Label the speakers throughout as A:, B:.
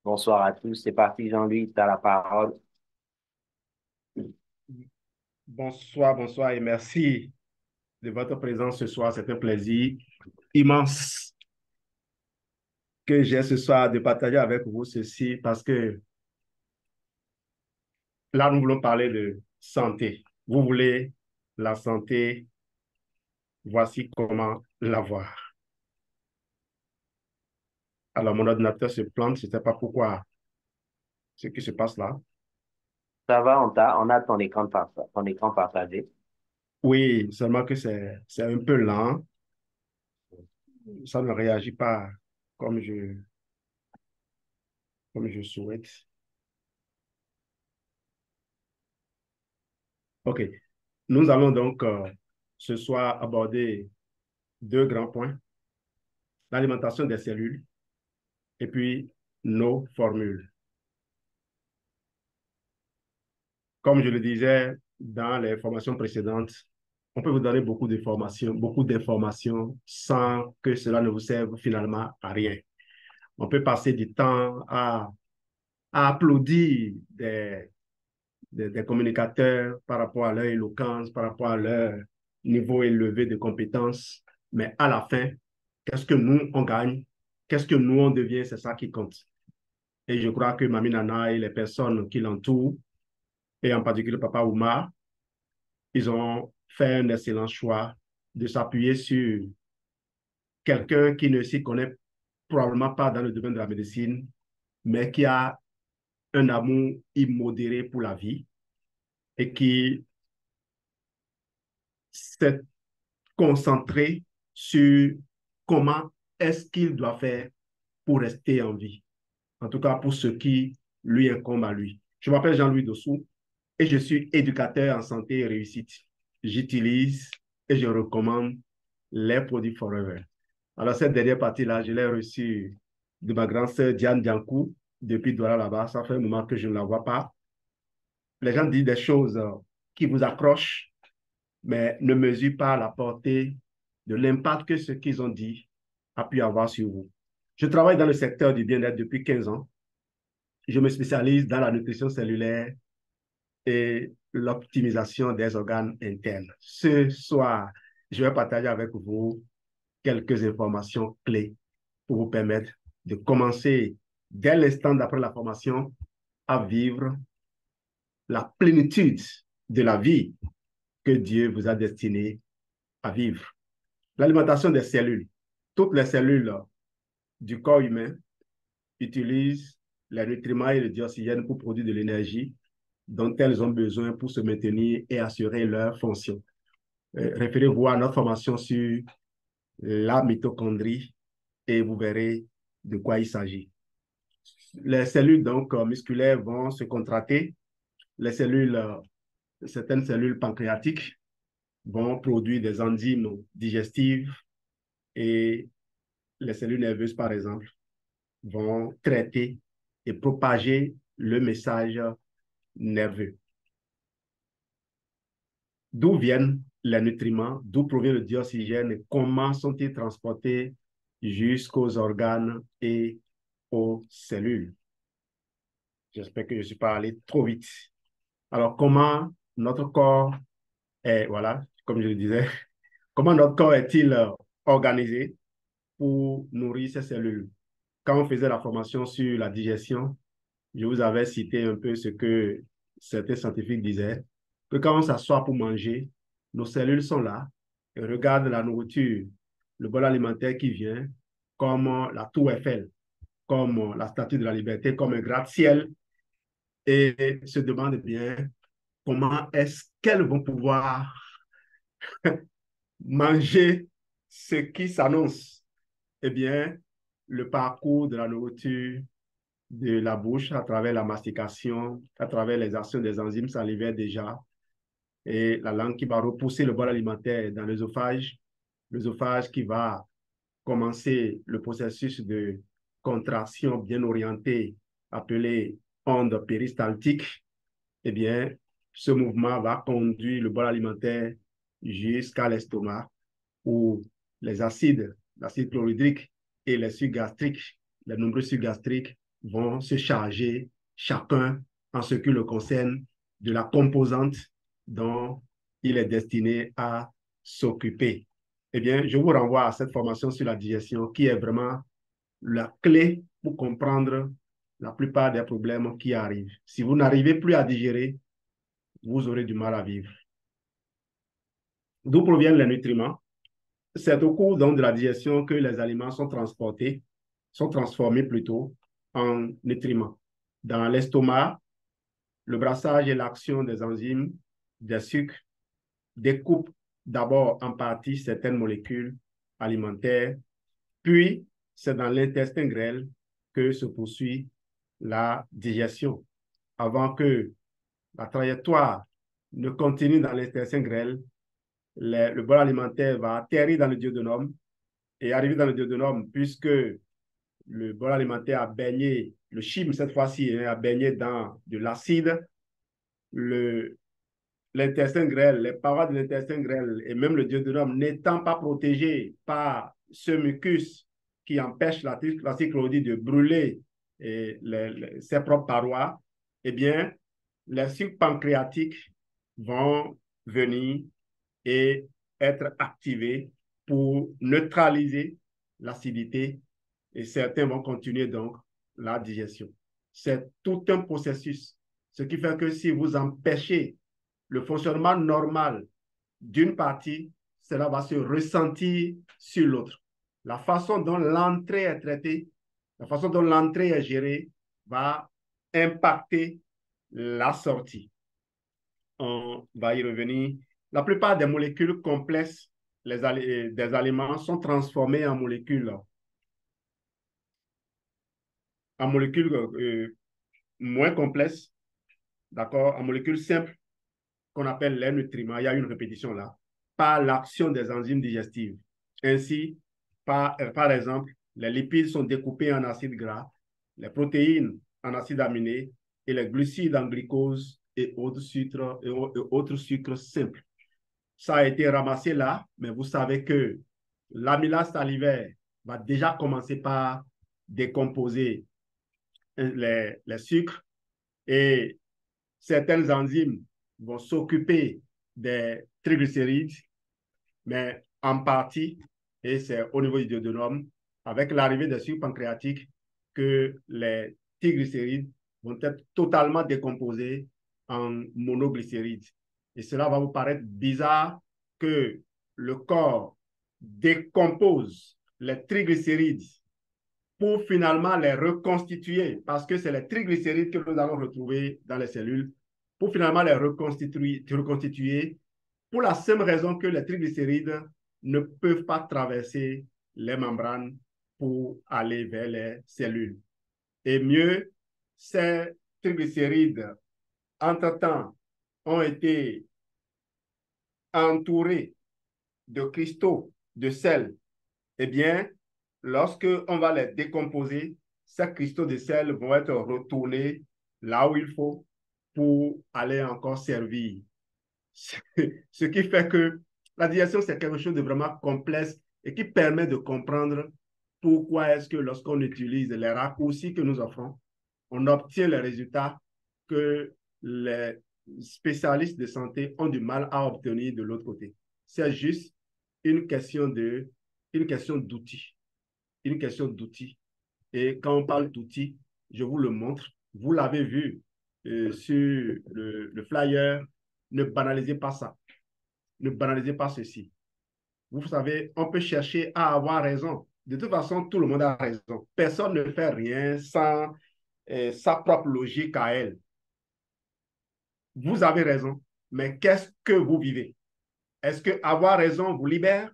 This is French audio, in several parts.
A: Bonsoir à tous. C'est parti, Jean-Louis, tu as la parole.
B: Bonsoir, bonsoir et merci de votre présence ce soir. C'est un plaisir immense que j'ai ce soir de partager avec vous ceci parce que là, nous voulons parler de santé. Vous voulez la santé, voici comment l'avoir. Alors, mon ordinateur se plante, je ne sais pas pourquoi ce qui se passe là.
A: Ça va, on a ton écran partagé.
B: Oui, seulement que c'est un peu lent. Ça ne réagit pas comme comme je souhaite. OK. Nous allons donc ce soir aborder deux grands points, l'alimentation des cellules et puis nos formules. Comme je le disais dans les formations précédentes, on peut vous donner beaucoup d'informations sans que cela ne vous serve finalement à rien. On peut passer du temps à applaudir des communicateurs par rapport à leur éloquence, par rapport à leur niveau élevé de compétences, mais à la fin, qu'est-ce que nous, on gagne? Qu'est-ce que nous, on devient? C'est ça qui compte. Et je crois que Mami Nana et les personnes qui l'entourent, et en particulier Papa Oumar, ils ont fait un excellent choix de s'appuyer sur quelqu'un qui ne s'y connaît probablement pas dans le domaine de la médecine, mais qui a un amour immodéré pour la vie et qui s'est concentré sur comment est-ce qu'il doit faire pour rester en vie. En tout cas, pour ce qui lui incombe à lui. Je m'appelle Jean-Louis Dossou et je suis éducateur en santé et réussite. J'utilise et je recommande les produits Forever. Alors, cette dernière partie-là, je l'ai reçue de ma grande sœur Diane Diankou depuis Douala là-bas. Ça fait un moment que je ne la vois pas. Les gens disent des choses qui vous accrochent, mais ne mesurent pas la portée de l'impact que ce qu'ils ont dit a pu avoir sur vous. Je travaille dans le secteur du bien-être depuis 15 ans. Je me spécialise dans la nutrition cellulaire et l'optimisation des organes internes. Ce soir, je vais partager avec vous quelques informations clés pour vous permettre de commencer dès l'instant d'après la formation à vivre la plénitude de la vie que Dieu vous a destiné à vivre. L'alimentation des cellules. Toutes les cellules du corps humain utilisent les nutriments et le dioxygène pour produire de l'énergie dont elles ont besoin pour se maintenir et assurer leur fonction. Référez-vous à notre formation sur la mitochondrie et vous verrez de quoi il s'agit. Les cellules donc musculaires vont se contracter. Les cellules, certaines cellules pancréatiques vont produire des enzymes digestives et les cellules nerveuses, par exemple, vont traiter et propager le message nerveux. D'où viennent les nutriments, d'où provient le dioxygène et comment sont-ils transportés jusqu'aux organes et aux cellules. J'espère que je ne suis pas allé trop vite. Alors, comment notre corps est, voilà, comme je le disais, comment notre corps est-il organisé pour nourrir ces cellules? Quand on faisait la formation sur la digestion, je vous avais cité un peu ce que certains scientifiques disaient, que quand on s'assoit pour manger, nos cellules sont là et regardent la nourriture, le bol alimentaire qui vient, comme la tour Eiffel, comme la statue de la liberté, comme un gratte-ciel, et se demandent bien comment est-ce qu'elles vont pouvoir manger ce qui s'annonce. Eh bien, le parcours de la nourriture de la bouche à travers la mastication, à travers les actions des enzymes salivaires déjà, et la langue qui va repousser le bol alimentaire dans l'œsophage qui va commencer le processus de contraction bien orientée appelé onde péristaltique, eh bien, ce mouvement va conduire le bol alimentaire jusqu'à l'estomac où les acides, l'acide chlorhydrique et les sucs gastriques, les nombreux sucs gastriques vont se charger chacun en ce qui le concerne de la composante dont il est destiné à s'occuper. Eh bien, je vous renvoie à cette formation sur la digestion qui est vraiment la clé pour comprendre la plupart des problèmes qui arrivent. Si vous n'arrivez plus à digérer, vous aurez du mal à vivre. D'où proviennent les nutriments? C'est au cours donc de la digestion que les aliments sont transportés, sont transformés plutôt en nutriments. Dans l'estomac, le brassage et l'action des enzymes, des sucres, découpent d'abord en partie certaines molécules alimentaires, puis c'est dans l'intestin grêle que se poursuit la digestion. Avant que la trajectoire ne continue dans l'intestin grêle, le bol alimentaire va atterrir dans le duodénum et arriver dans le duodénum puisque le bol alimentaire a baigné, le chyme cette fois-ci a baigné dans de l'acide, l'intestin grêle, les parois de l'intestin grêle et même le duodénum n'étant pas protégés par ce mucus qui empêche la cyclorhodie de brûler ses propres parois, eh bien, les sucs pancréatiques vont venir et être activés pour neutraliser l'acidité et certains vont continuer donc la digestion. C'est tout un processus, ce qui fait que si vous empêchez le fonctionnement normal d'une partie, cela va se ressentir sur l'autre. La façon dont l'entrée est traitée, la façon dont l'entrée est gérée va impacter la sortie. On va y revenir. La plupart des molécules complexes des aliments sont transformées en molécules moins complexes, d'accord, en molécules simples qu'on appelle les nutriments. Il y a une répétition là, par l'action des enzymes digestives. Ainsi, par exemple, les lipides sont découpés en acides gras, les protéines en acides aminés et les glucides en glucose et autres sucres simples. Ça a été ramassé là, mais vous savez que l'amylase salivaire va déjà commencer par décomposer les sucres et certaines enzymes vont s'occuper des triglycérides, mais en partie, et c'est au niveau du duodénum, avec l'arrivée des sucres pancréatiques, que les triglycérides vont être totalement décomposés en monoglycérides. Et cela va vous paraître bizarre que le corps décompose les triglycérides pour finalement les reconstituer, parce que c'est les triglycérides que nous allons retrouver dans les cellules, pour finalement les reconstituer pour la simple raison que les triglycérides ne peuvent pas traverser les membranes pour aller vers les cellules. Et mieux, ces triglycérides, entre-temps, ont été entourés de cristaux de sel. Eh bien, lorsque on va les décomposer, ces cristaux de sel vont être retournés là où il faut pour aller encore servir. Ce qui fait que la digestion, c'est quelque chose de vraiment complexe et qui permet de comprendre pourquoi est-ce que lorsqu'on utilise les raccourcis que nous offrons, on obtient les résultats que les spécialistes de santé ont du mal à obtenir de l'autre côté. C'est juste une question d'outils. Une question d'outils. Et quand on parle d'outils, je vous le montre. Vous l'avez vu sur le flyer. Ne banalisez pas ça. Ne banalisez pas ceci. Vous savez, on peut chercher à avoir raison. De toute façon, tout le monde a raison. Personne ne fait rien sans sa propre logique à elle. Vous avez raison, mais qu'est-ce que vous vivez? Est-ce que avoir raison vous libère?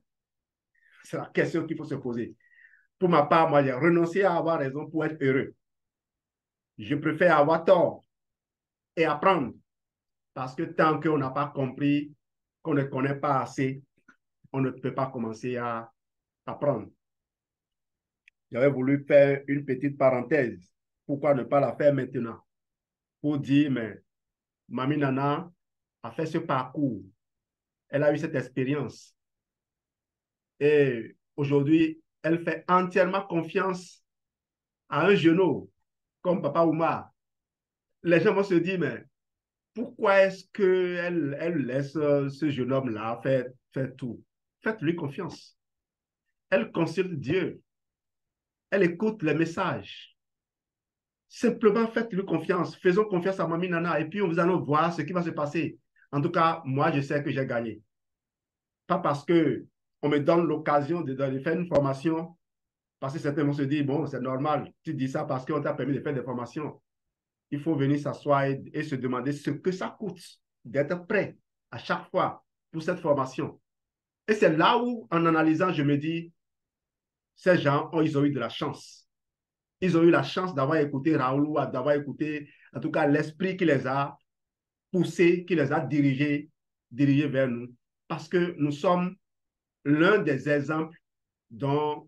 B: C'est la question qu'il faut se poser. Pour ma part, moi, j'ai renoncé à avoir raison pour être heureux. Je préfère avoir tort et apprendre. Parce que tant qu'on n'a pas compris, qu'on ne connaît pas assez, on ne peut pas commencer à apprendre. J'avais voulu faire une petite parenthèse. Pourquoi ne pas la faire maintenant? Pour dire, mais Mamie Nana a fait ce parcours. Elle a eu cette expérience. Et aujourd'hui, elle fait entièrement confiance à un genou comme Papa Oumar, les gens vont se dire, mais pourquoi est-ce qu'elle laisse ce jeune homme-là faire tout? Faites-lui confiance. Elle consulte Dieu. Elle écoute les messages. Simplement, faites-lui confiance. Faisons confiance à Mami Nana et puis nous allons voir ce qui va se passer. En tout cas, moi, je sais que j'ai gagné. Pas parce que on me donne l'occasion de faire une formation, parce que certains vont se dire, bon, c'est normal, tu dis ça parce qu'on t'a permis de faire des formations. Il faut venir s'asseoir et se demander ce que ça coûte d'être prêt à chaque fois pour cette formation. Et c'est là où, en analysant, je me dis, ces gens, ils ont eu de la chance. Ils ont eu la chance d'avoir écouté Raoul, d'avoir écouté, en tout cas, l'esprit qui les a poussés, qui les a dirigés vers nous. Parce que nous sommes l'un des exemples dont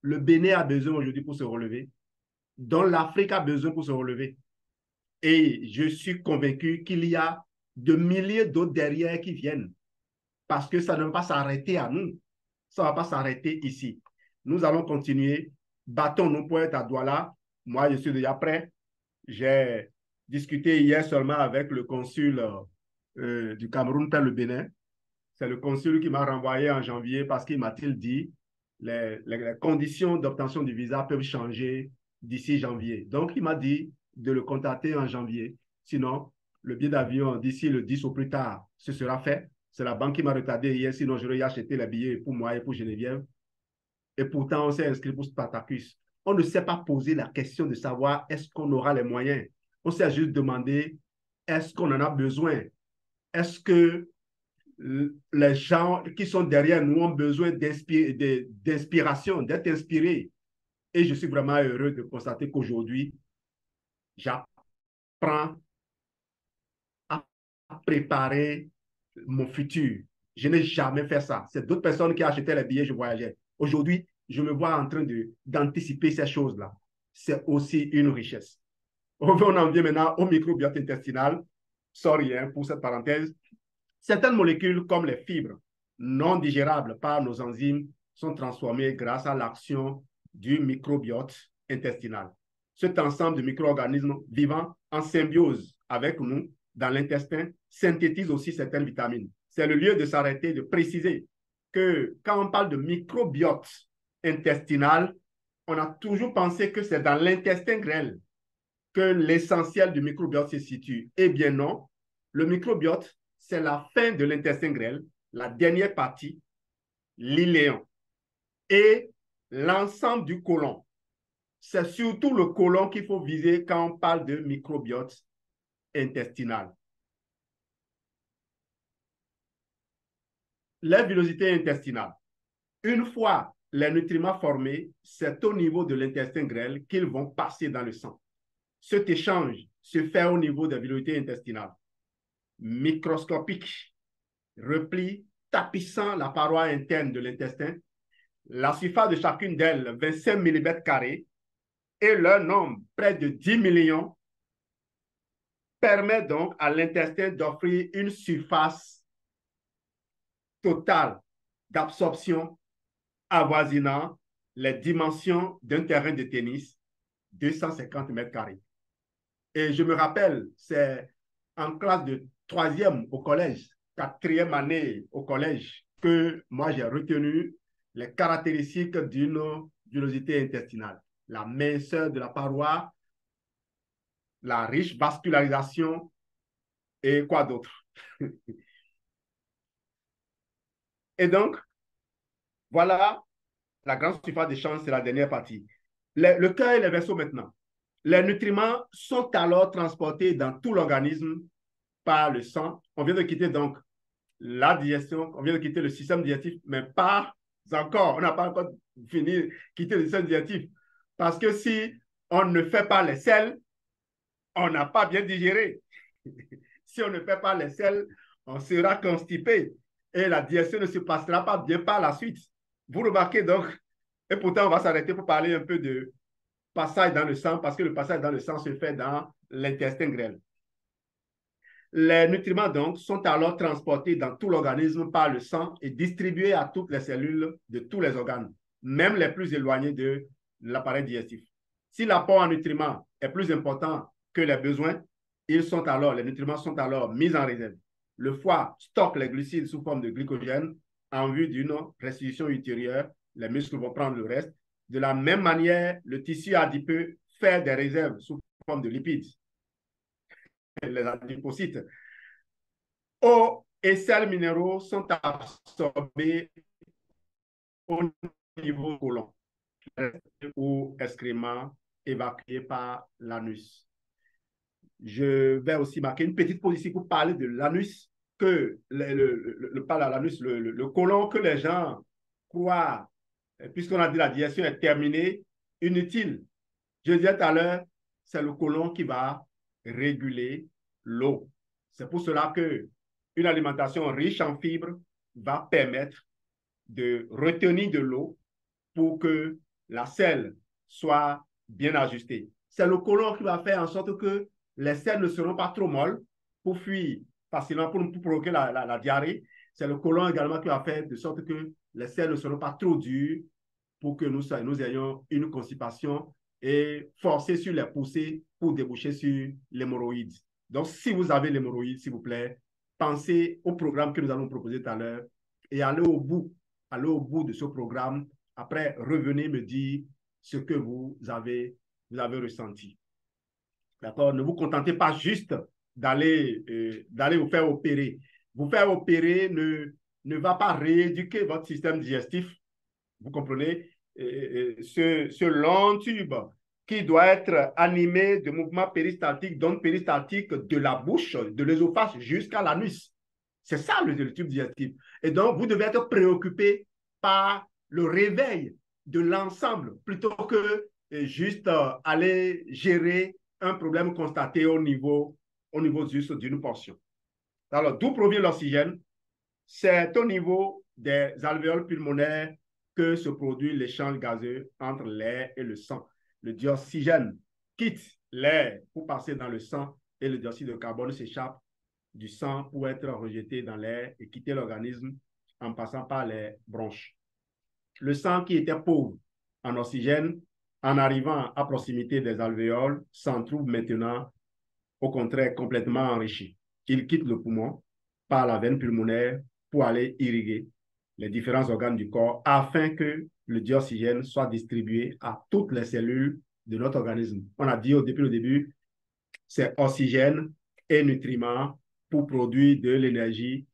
B: le Bénin a besoin aujourd'hui pour se relever, dont l'Afrique a besoin pour se relever. Et je suis convaincu qu'il y a de milliers d'autres derrière qui viennent. Parce que ça ne va pas s'arrêter à nous. Ça ne va pas s'arrêter ici. Nous allons continuer. Battons-nous pour être à Douala. Moi, je suis déjà prêt. J'ai discuté hier seulement avec le consul du Cameroun pour le Bénin. C'est le consul qui m'a renvoyé en janvier parce qu'il m'a-t-il dit les conditions d'obtention du visa peuvent changer d'ici janvier. Donc, il m'a dit de le contacter en janvier. Sinon, le billet d'avion d'ici le 10 au plus tard, ce sera fait. C'est la banque qui m'a retardé hier, sinon j'aurais acheté les billets pour moi et pour Geneviève. Et pourtant, on s'est inscrit pour Spartacus. On ne s'est pas posé la question de savoir est-ce qu'on aura les moyens. On s'est juste demandé est-ce qu'on en a besoin? Est-ce que les gens qui sont derrière nous ont besoin d'inspiration, d'être inspirés? Et je suis vraiment heureux de constater qu'aujourd'hui, j'apprends à préparer mon futur. Je n'ai jamais fait ça. C'est d'autres personnes qui achetaient les billets, je voyageais. Aujourd'hui, je me vois en train d'anticiper ces choses-là. C'est aussi une richesse. On en vient maintenant au microbiote intestinal. Sorry pour cette parenthèse. Certaines molécules, comme les fibres, non digérables par nos enzymes, sont transformées grâce à l'action du microbiote intestinal. Cet ensemble de micro-organismes vivant en symbiose avec nous dans l'intestin synthétise aussi certaines vitamines. C'est le lieu de s'arrêter, de préciser que quand on parle de microbiote intestinal, on a toujours pensé que c'est dans l'intestin grêle que l'essentiel du microbiote se situe. Eh bien non, le microbiote, c'est la fin de l'intestin grêle, la dernière partie, l'iléon, et l'ensemble du côlon. C'est surtout le côlon qu'il faut viser quand on parle de microbiote intestinal. La villosité intestinale. Une fois les nutriments formés, c'est au niveau de l'intestin grêle qu'ils vont passer dans le sang. Cet échange se fait au niveau de la villosité intestinale. Microscopique, repli tapissant la paroi interne de l'intestin, la surface de chacune d'elles 25 mm² et leur nombre près de 10 millions permet donc à l'intestin d'offrir une surface totale d'absorption avoisinant les dimensions d'un terrain de tennis, 250 m². Et je me rappelle, c'est en classe de 3e au collège, 4e année au collège, que moi j'ai retenu les caractéristiques d'une villosité intestinale. La minceur de la paroi, la riche vascularisation et quoi d'autre. Et donc, voilà la grande surface d'échange, c'est la dernière partie. Le cœur et les vaisseaux maintenant. Les nutriments sont alors transportés dans tout l'organisme par le sang. On vient de quitter donc la digestion, on vient de quitter le système digestif, mais pas encore. On n'a pas encore fini de quitter le système digestif. Parce que si on ne fait pas les selles, on n'a pas bien digéré. Si on ne fait pas les selles, on sera constipé et la digestion ne se passera pas bien par la suite. Vous remarquez donc, et pourtant on va s'arrêter pour parler un peu de passage dans le sang, parce que le passage dans le sang se fait dans l'intestin grêle. Les nutriments donc sont alors transportés dans tout l'organisme par le sang et distribués à toutes les cellules de tous les organes. même les plus éloignés de l'appareil digestif. Si l'apport en nutriments est plus important que les besoins, les nutriments sont alors mis en réserve. Le foie stocke les glucides sous forme de glycogène en vue d'une restitution ultérieure. Les muscles vont prendre le reste. De la même manière, le tissu adipeux fait des réserves sous forme de lipides, les adipocytes. Eau et sels minéraux sont absorbés au niveau côlon ou excréments évacués par l'anus. Je vais aussi marquer une petite pause ici pour parler de l'anus, que le côlon que les gens croient, puisqu'on a dit la digestion est terminée, inutile. Je disais tout à l'heure, c'est le côlon qui va réguler l'eau. C'est pour cela que une alimentation riche en fibres va permettre de retenir de l'eau pour que la selle soit bien ajustée. C'est le côlon qui va faire en sorte que les selles ne seront pas trop molles pour fuir facilement, pour provoquer la diarrhée. C'est le côlon également qui va faire de sorte que les selles ne seront pas trop dures pour que nous ayons une constipation et forcer sur les poussées pour déboucher sur l'hémorroïde. Donc, si vous avez l'hémorroïde, s'il vous plaît, pensez au programme que nous allons proposer tout à l'heure et allez au bout de ce programme. Après, revenez me dire ce que vous avez ressenti. D'accord? Ne vous contentez pas juste d'aller vous faire opérer. Vous faire opérer ne va pas rééduquer votre système digestif. Vous comprenez? Ce long tube qui doit être animé de mouvements péristaltiques, d'ondes péristaltiques de la bouche, de l'œsophage jusqu'à l'anus. C'est ça le tube digestif. Et donc, vous devez être préoccupé par le réveil de l'ensemble plutôt que juste aller gérer un problème constaté au niveau juste d'une portion. Alors, d'où provient l'oxygène? C'est au niveau des alvéoles pulmonaires que se produit l'échange gazeux entre l'air et le sang. Le dioxygène quitte l'air pour passer dans le sang et le dioxyde de carbone s'échappe du sang pour être rejeté dans l'air et quitter l'organisme en passant par les bronches. Le sang qui était pauvre en oxygène, en arrivant à proximité des alvéoles, s'en trouve maintenant, au contraire, complètement enrichi. Il quitte le poumon par la veine pulmonaire pour aller irriguer les différents organes du corps afin que le dioxygène soit distribué à toutes les cellules de notre organisme. On a dit depuis le début, c'est oxygène et nutriments pour produire de l'énergie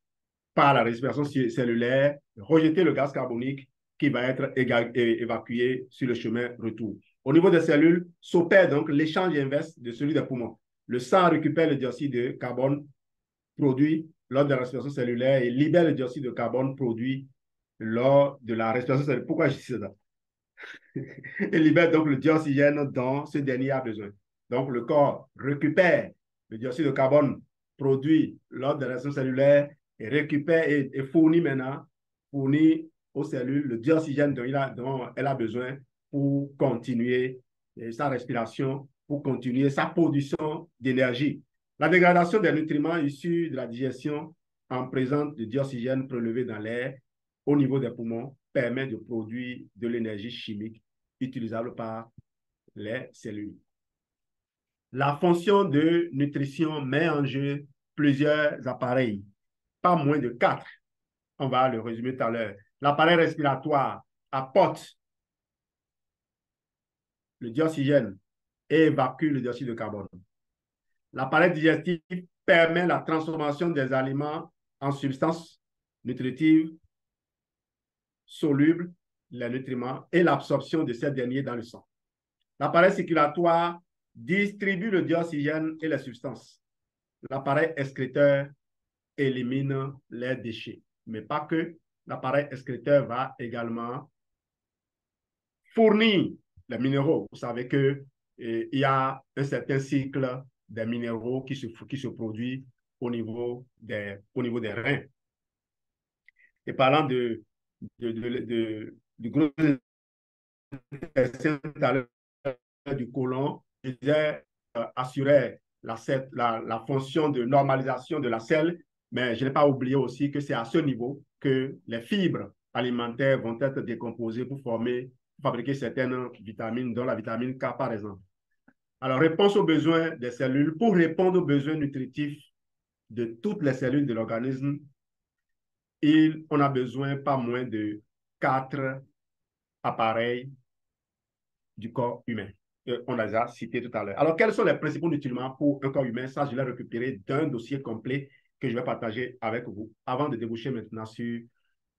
B: par la respiration cellulaire, rejeter le gaz carbonique qui va être évacué sur le chemin retour. Au niveau des cellules, s'opère donc l'échange inverse de celui des poumons. Le sang récupère le dioxyde de carbone produit lors de la respiration cellulaire et libère le dioxyde de carbone produit lors de la respiration cellulaire. Pourquoi je dis ça? Et libère donc le dioxygène dont ce dernier a besoin. Donc, le corps récupère le dioxyde de carbone produit lors de la respiration cellulaire et récupère et fournit aux cellules le dioxygène dont elle a besoin pour continuer sa respiration, pour continuer sa production d'énergie. La dégradation des nutriments issus de la digestion en présence de dioxygène prélevé dans l'air au niveau des poumons permet de produire de l'énergie chimique utilisable par les cellules. La fonction de nutrition met en jeu plusieurs appareils, pas moins de 4. On va le résumer tout à l'heure. L'appareil respiratoire apporte le dioxygène et évacue le dioxyde de carbone. L'appareil digestif permet la transformation des aliments en substances nutritives solubles, les nutriments, et l'absorption de ces derniers dans le sang. L'appareil circulatoire distribue le dioxygène et les substances. L'appareil excréteur élimine les déchets. Mais pas que. L'appareil excréteur va également fournir les minéraux. Vous savez qu'il y a un certain cycle des minéraux qui se produit au niveau des reins. Et parlant du gros du côlon, je disais, assurait la fonction de normalisation de la selle, mais je n'ai pas oublié aussi que c'est à ce niveau que les fibres alimentaires vont être décomposés pour fabriquer certaines vitamines, dont la vitamine K par exemple. Alors, réponse aux besoins des cellules. Pour répondre aux besoins nutritifs de toutes les cellules de l'organisme, on a besoin pas moins de 4 appareils du corps humain. On les a cités tout à l'heure. Alors, quels sont les principaux nutriments pour un corps humain? Ça, je l'ai récupéré d'un dossier complet que je vais partager avec vous avant de déboucher maintenant sur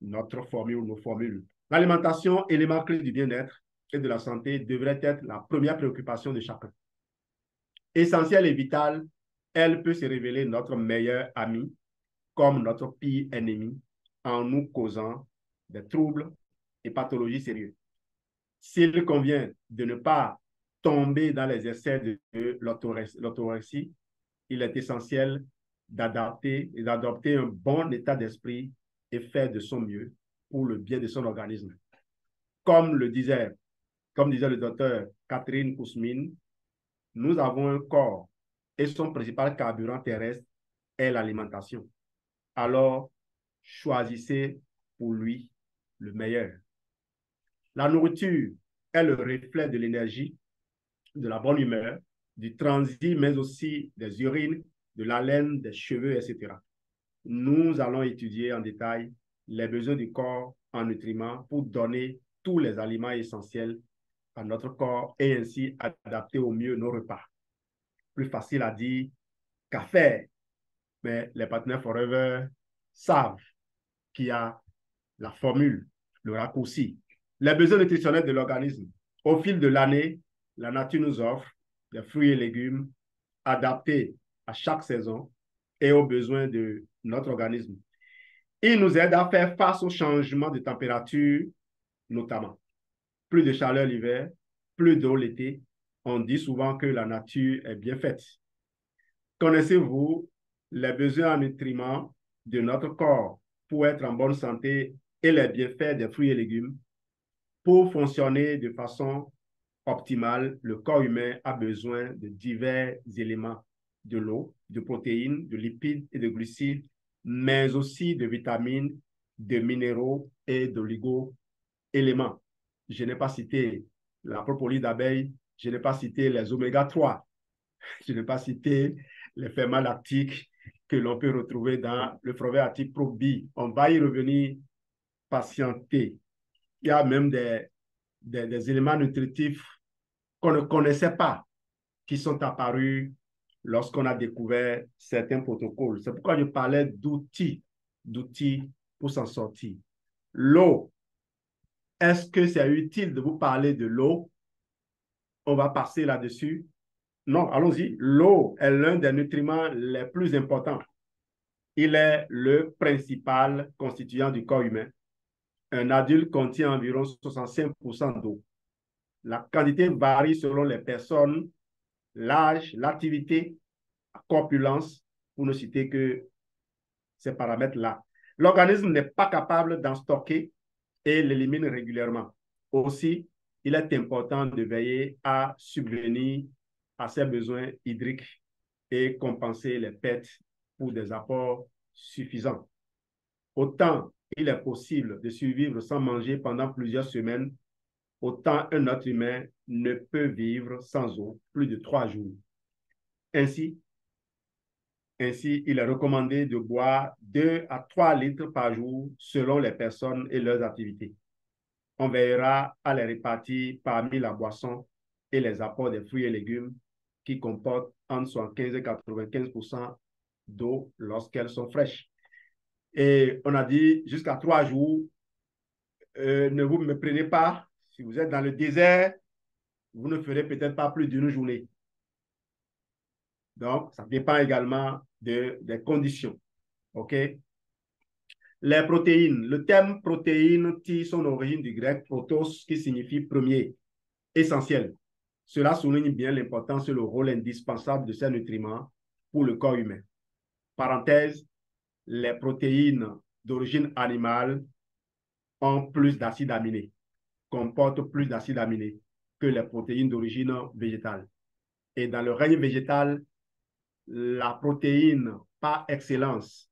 B: notre formule, nos formules. L'alimentation, élément clé du bien-être et de la santé, devrait être la première préoccupation de chacun. Essentielle et vitale, elle peut se révéler notre meilleur ami comme notre pire ennemi en nous causant des troubles et pathologies sérieuses. S'il convient de ne pas tomber dans les essais de l'orthorexie, il est essentiel d'adopter un bon état d'esprit et faire de son mieux pour le bien de son organisme. Comme disait le docteur Catherine Kousmine, nous avons un corps et son principal carburant terrestre est l'alimentation. Alors, choisissez pour lui le meilleur. La nourriture est le reflet de l'énergie, de la bonne humeur, du transit, mais aussi des urines, de l'haleine, des cheveux, etc. Nous allons étudier en détail les besoins du corps en nutriments pour donner tous les aliments essentiels à notre corps et ainsi adapter au mieux nos repas. Plus facile à dire qu'à faire, mais les partenaires Forever savent qu'il y a la formule, le raccourci. Les besoins nutritionnels de l'organisme. Au fil de l'année, la nature nous offre des fruits et légumes adaptés à chaque saison et aux besoins de notre organisme. Ils nous aident à faire face aux changements de température, notamment. Plus de chaleur l'hiver, plus d'eau l'été. On dit souvent que la nature est bien faite. Connaissez-vous les besoins en nutriments de notre corps pour être en bonne santé et les bienfaits des fruits et légumes? Pour fonctionner de façon optimale, le corps humain a besoin de divers éléments, de l'eau, de protéines, de lipides et de glucides, mais aussi de vitamines, de minéraux et d'oligo-éléments. Je n'ai pas cité la propolis d'abeille, je n'ai pas cité les oméga 3, je n'ai pas cité les ferments lactiques que l'on peut retrouver dans le brevet actif ProBi. On va y revenir patienter. Il y a même des éléments nutritifs qu'on ne connaissait pas qui sont apparus lorsqu'on a découvert certains protocoles. C'est pourquoi je parlais d'outils pour s'en sortir. L'eau. Est-ce que c'est utile de vous parler de l'eau? On va passer là-dessus. Non, allons-y. L'eau est l'un des nutriments les plus importants. Il est le principal constituant du corps humain. Un adulte contient environ 65% d'eau. La quantité varie selon les personnes, l'âge, l'activité, la corpulence, pour ne citer que ces paramètres-là. L'organisme n'est pas capable d'en stocker et l'élimine régulièrement. Aussi, il est important de veiller à subvenir à ses besoins hydriques et compenser les pertes pour des apports suffisants. Autant il est possible de survivre sans manger pendant plusieurs semaines, autant un être humain ne peut vivre sans eau plus de 3 jours. Ainsi, il est recommandé de boire 2 à 3 litres par jour selon les personnes et leurs activités. On veillera à les répartir parmi la boisson et les apports des fruits et légumes qui comportent entre 75 et 95% d'eau lorsqu'elles sont fraîches. Et on a dit jusqu'à 3 jours, ne vous me prenez pas. Si vous êtes dans le désert, vous ne ferez peut-être pas plus d'une journée. Donc, ça dépend également des conditions. OK? Les protéines. Le terme protéine tire son origine du grec protos, qui signifie premier, essentiel. Cela souligne bien l'importance et le rôle indispensable de ces nutriments pour le corps humain. Parenthèse, les protéines d'origine animale ont plus d'acides aminés, comportent plus d'acides aminés que les protéines d'origine végétale. Et dans le règne végétal, la protéine par excellence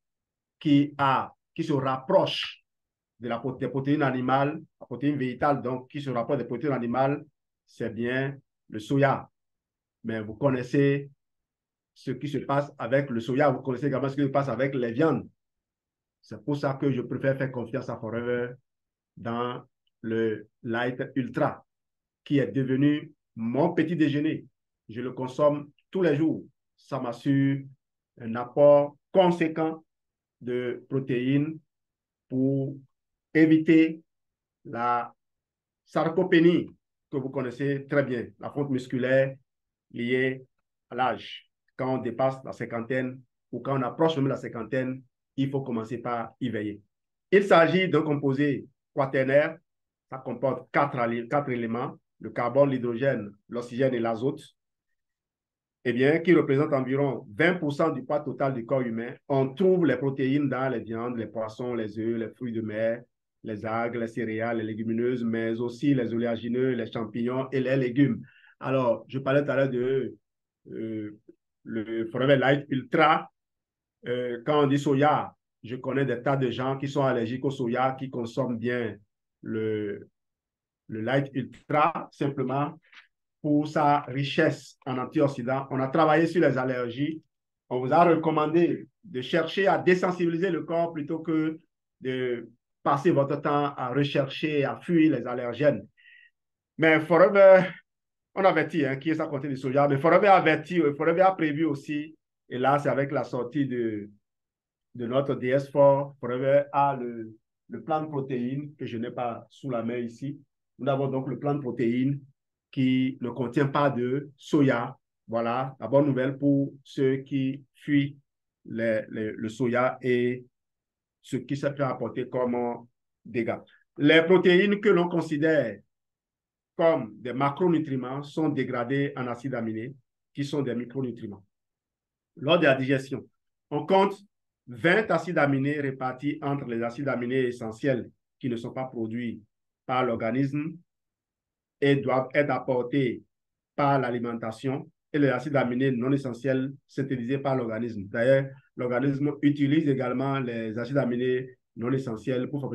B: qui se rapproche des protéines animales, la protéine végétale, donc qui se rapproche des protéines animales, c'est bien le soya. Mais vous connaissez ce qui se passe avec le soya, vous connaissez également ce qui se passe avec les viandes. C'est pour ça que je préfère faire confiance à Forever dans le Light Ultra, qui est devenu mon petit déjeuner. Je le consomme tous les jours. Ça m'assure un apport conséquent de protéines pour éviter la sarcopénie que vous connaissez très bien, la fonte musculaire liée à l'âge. Quand on dépasse la cinquantaine ou quand on approche même la cinquantaine, il faut commencer par y veiller. Il s'agit d'un composé quaternaire. Ça comporte quatre éléments, le carbone, l'hydrogène, l'oxygène et l'azote, eh bien, qui représente environ 20% du poids total du corps humain. On trouve les protéines dans les viandes, les poissons, les œufs, les fruits de mer, les algues, les céréales, les légumineuses, mais aussi les oléagineux, les champignons et les légumes. Alors, je parlais tout à l'heure de le Forever Light Ultra. Quand on dit soya, je connais des tas de gens qui sont allergiques au soya, qui consomment bien le, le Light Ultra, simplement pour sa richesse en antioxydants. On a travaillé sur les allergies. On vous a recommandé de chercher à désensibiliser le corps plutôt que de passer votre temps à rechercher, à fuir les allergènes. Mais Forever, on avertit qui est sa quantité de soja, mais Forever averti, Forever a prévu aussi, et là c'est avec la sortie de notre DS4, Forever a le plan de protéines que je n'ai pas sous la main ici. Nous avons donc le plan de protéines qui ne contient pas de soya. Voilà la bonne nouvelle pour ceux qui fuient le soya et ce qui se fait apporter comme dégâts. Les protéines que l'on considère comme des macronutriments sont dégradées en acides aminés, qui sont des micronutriments. Lors de la digestion, on compte 20 acides aminés répartis entre les acides aminés essentiels qui ne sont pas produits par l'organisme et doivent être apportés par l'alimentation et les acides aminés non essentiels synthétisés par l'organisme. D'ailleurs, l'organisme utilise également les acides aminés non essentiels pour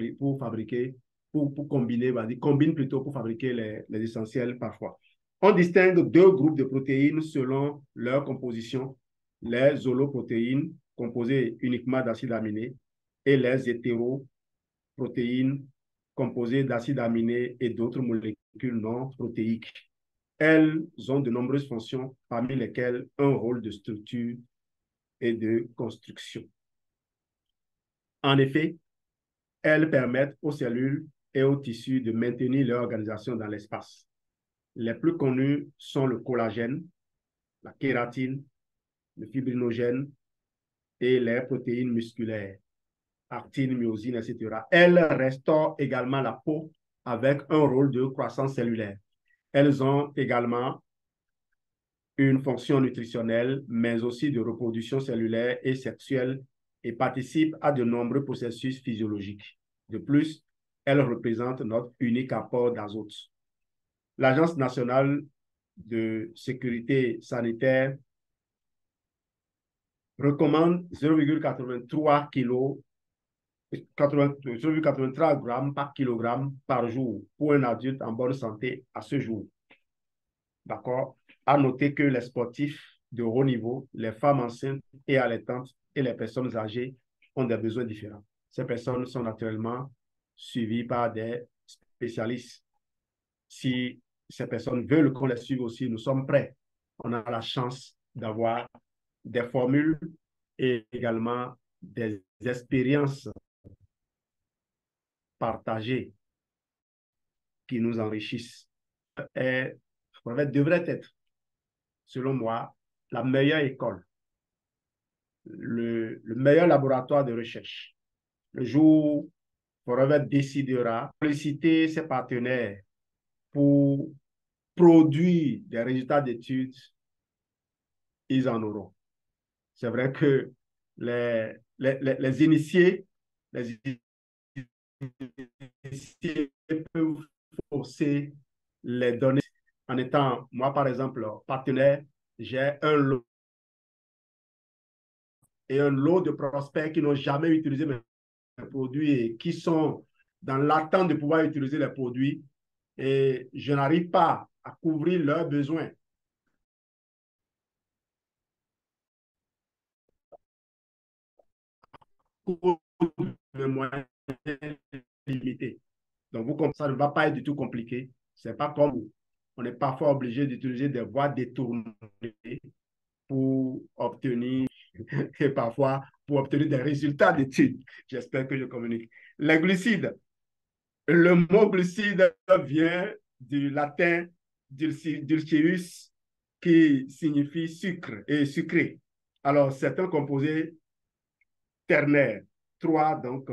B: combiner, combine plutôt pour fabriquer les essentiels parfois. On distingue deux groupes de protéines selon leur composition, les holoprotéines composées uniquement d'acides aminés et les hétéroprotéines composées d'acides aminés et d'autres molécules non protéiques. Elles ont de nombreuses fonctions, parmi lesquelles un rôle de structure et de construction. En effet, elles permettent aux cellules et aux tissus de maintenir leur organisation dans l'espace. Les plus connus sont le collagène, la kératine, le fibrinogène et les protéines musculaires, actine, myosine, etc. Elles restaurent également la peau avec un rôle de croissance cellulaire. Elles ont également une fonction nutritionnelle, mais aussi de reproduction cellulaire et sexuelle et participent à de nombreux processus physiologiques. De plus, elles représentent notre unique apport d'azote. L'Agence nationale de sécurité sanitaire recommande 0,83 kg 0,83 grammes par kilogramme par jour pour un adulte en bonne santé à ce jour. D'accord? À noter que les sportifs de haut niveau, les femmes enceintes et allaitantes et les personnes âgées ont des besoins différents. Ces personnes sont naturellement suivies par des spécialistes. Si ces personnes veulent qu'on les suive aussi, nous sommes prêts. On a la chance d'avoir des formules et également des expériences partagées qui nous enrichissent. Et devrait être, selon moi, la meilleure école, le meilleur laboratoire de recherche. Le jour où Forever décidera de solliciter ses partenaires pour produire des résultats d'études, ils en auront. C'est vrai que les initiés peuvent forcer les données en étant, moi par exemple, partenaire, j'ai un lot et un lot de prospects qui n'ont jamais utilisé mes produits et qui sont dans l'attente de pouvoir utiliser les produits et je n'arrive pas à couvrir leurs besoins. Le moyen limité. Donc, vous comprenez, ça ne va pas être du tout compliqué. Ce n'est pas comme on est parfois obligé d'utiliser des voies détournées pour obtenir, et parfois pour obtenir des résultats d'études. J'espère que je communique. Les glucides. Le mot glucide vient du latin dulceus, qui signifie sucre et sucré. Alors, c'est un composé ternaire. Donc,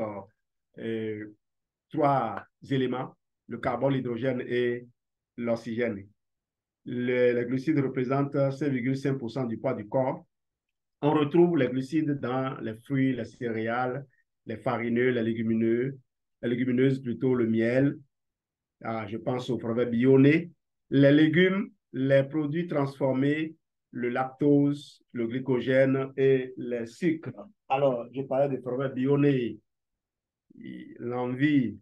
B: trois éléments, le carbone, l'hydrogène et l'oxygène. Les glucides représentent 5,5% du poids du corps. On retrouve les glucides dans les fruits, les céréales, les farineux, les légumineux, les légumineuses plutôt, le miel. Je pense aux fruits bionés, les légumes, les produits transformés, le lactose, le glycogène et les sucres. Alors, je parlais des fruits bionés, l'envie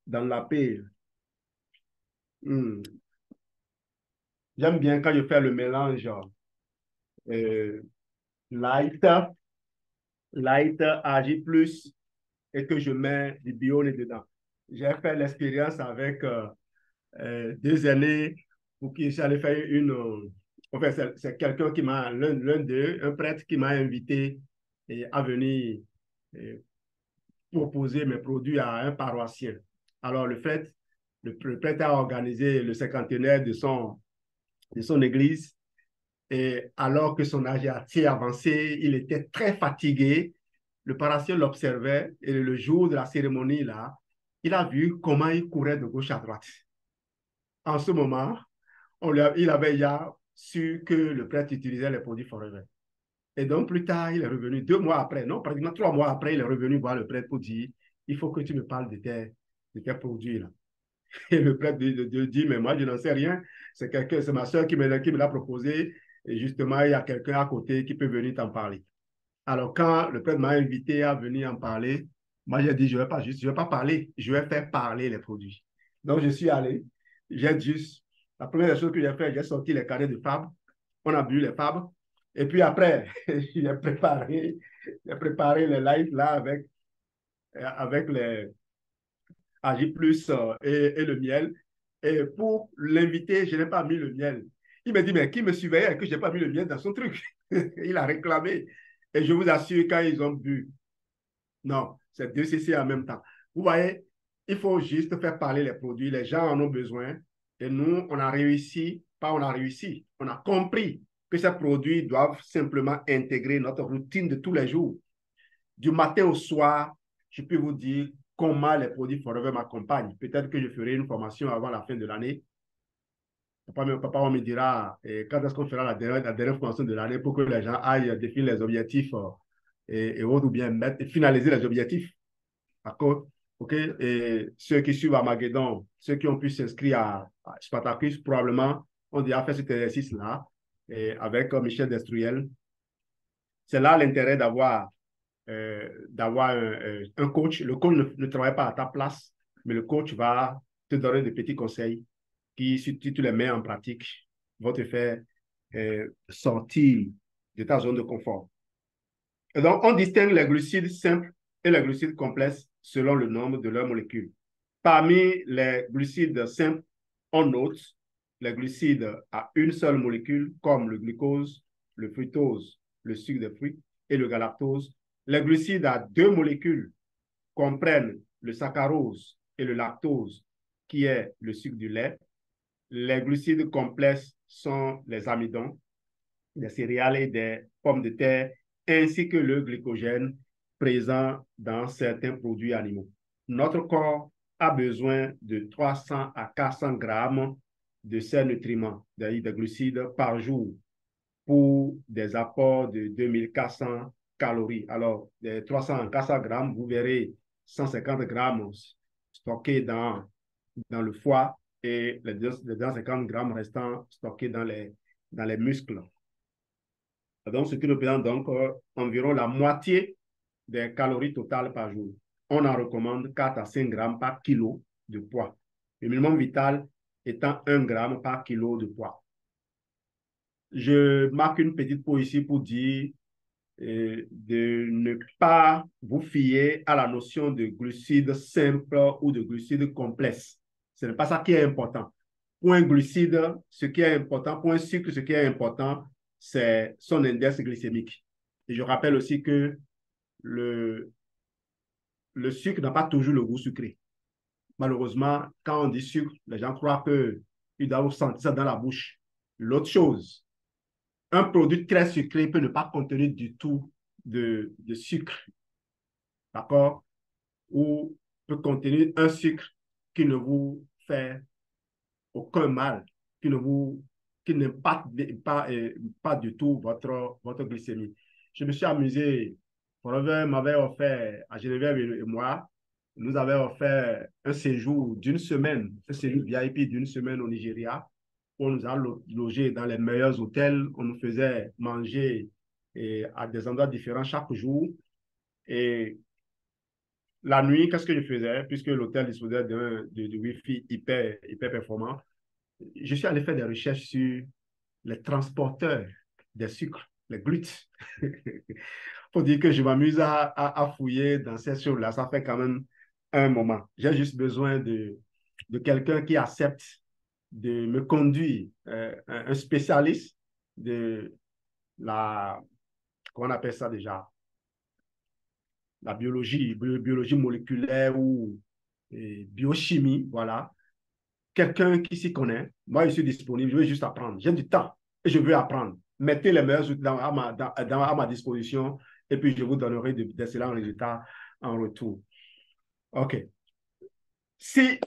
B: dans la paix. J'aime bien quand je fais le mélange euh, light, agi plus et que je mets du bionné dedans. J'ai fait l'expérience avec 2 années pour qui j'allais faire une. Enfin, c'est quelqu'un qui m'a, l'un d'eux, un prêtre qui m'a invité à venir proposer mes produits à un paroissien. Alors, le prêtre a organisé le cinquantenaire de son église. Et alors que son âge était avancé, il était très fatigué. Le paroissien l'observait et le jour de la cérémonie, là, il a vu comment il courait de gauche à droite. En ce moment, il avait déjà su que le prêtre utilisait les produits Forever. Et donc, plus tard, il est revenu 2 mois après, non, pratiquement 3 mois après, il est revenu voir le prêtre pour dire, il faut que tu me parles de tes produits là. Et le prêtre dit, mais moi, je n'en sais rien. C'est ma soeur qui me l'a proposé. Et justement, il y a quelqu'un à côté qui peut venir t'en parler. Alors, quand le prêtre m'a invité à venir en parler, moi, j'ai dit, je ne vais pas parler, je vais faire parler les produits. Donc, je suis allé, la première chose que j'ai fait, j'ai sorti les carrés de fable, on a bu les fables, et puis après, j'ai préparé les lives là avec les Agi Plus et le miel. Et pour l'inviter, je n'ai pas mis le miel. Il me dit, mais qui me surveillait que je n'ai pas mis le miel dans son truc? Il a réclamé. Et je vous assure, quand ils ont bu, non, c'est 2 cc en même temps. Vous voyez, il faut juste faire parler les produits. Les gens en ont besoin. Et nous, on a réussi, pas on a réussi, on a compris que ces produits doivent simplement intégrer notre routine de tous les jours. Du matin au soir, je peux vous dire comment les produits Forever m'accompagnent. Peut-être que je ferai une formation avant la fin de l'année. Papa me dira quand est-ce qu'on fera la dernière formation de l'année pour que les gens aillent définir les objectifs et autres, ou bien finaliser les objectifs. D'accord? OK? Et ceux qui suivent Armageddon, ceux qui ont pu s'inscrire à Spartacus, probablement ont déjà fait cet exercice-là avec Michel Destruel. C'est là l'intérêt d'avoir un coach. Le coach ne travaille pas à ta place, mais le coach va te donner des petits conseils qui, si tu les mets en pratique, vont te faire sortir de ta zone de confort. Et donc, on distingue les glucides simples et les glucides complexes selon le nombre de leurs molécules. Parmi les glucides simples, on note les glucides à une seule molécule, comme le glucose, le fructose, le sucre des fruits et le galactose. Les glucides à 2 molécules comprennent le saccharose et le lactose, qui est le sucre du lait. Les glucides complexes sont les amidons, des céréales et des pommes de terre, ainsi que le glycogène présent dans certains produits animaux. Notre corps a besoin de 300 à 400 grammes de ces nutriments, des glucides par jour, pour des apports de 2400 calories. Alors, des 300 à 400 grammes, vous verrez 150 grammes stockés dans le foie et les 250 grammes restants stockés dans les muscles. Donc, ce qui représente donc environ la moitié des calories totales par jour. on en recommande 4 à 5 grammes par kilo de poids. Le minimum vital étant 1 gramme par kilo de poids. Je marque une petite pause ici pour dire de ne pas vous fier à la notion de glucides simples ou de glucides complexes. Ce n'est pas ça qui est important. Pour un glucide, ce qui est important, pour un sucre, ce qui est important, c'est son index glycémique. Et je rappelle aussi que le sucre n'a pas toujours le goût sucré. Malheureusement, quand on dit sucre, les gens croient qu'ils doivent sentir ça dans la bouche. L'autre chose, un produit très sucré peut ne pas contenir du tout de sucre, d'accord? Ou peut contenir un sucre qui ne vous fait aucun mal, qui n'impacte pas du tout votre glycémie. Je me suis amusé. Forever m'avait offert, à Geneviève et moi, nous avait offert un séjour d'une semaine, un séjour VIP d'une semaine au Nigeria. On nous a logés dans les meilleurs hôtels. On nous faisait manger à des endroits différents chaque jour. Et la nuit, qu'est-ce que je faisais? Puisque l'hôtel disposait de Wi-Fi hyper performant, je suis allé faire des recherches sur les transporteurs des sucres, les glutes. Faut dire que je m'amuse à fouiller dans ces choses-là. Ça fait quand même un moment. J'ai juste besoin de quelqu'un qui accepte de me conduire, un spécialiste de la, comment on appelle ça déjà, la biologie moléculaire ou biochimie, voilà. Quelqu'un qui s'y connaît. Moi, je suis disponible, je veux juste apprendre. J'ai du temps et je veux apprendre. Mettez les meilleurs outils à ma disposition et puis je vous donnerai d'excellents résultats en retour. OK. Si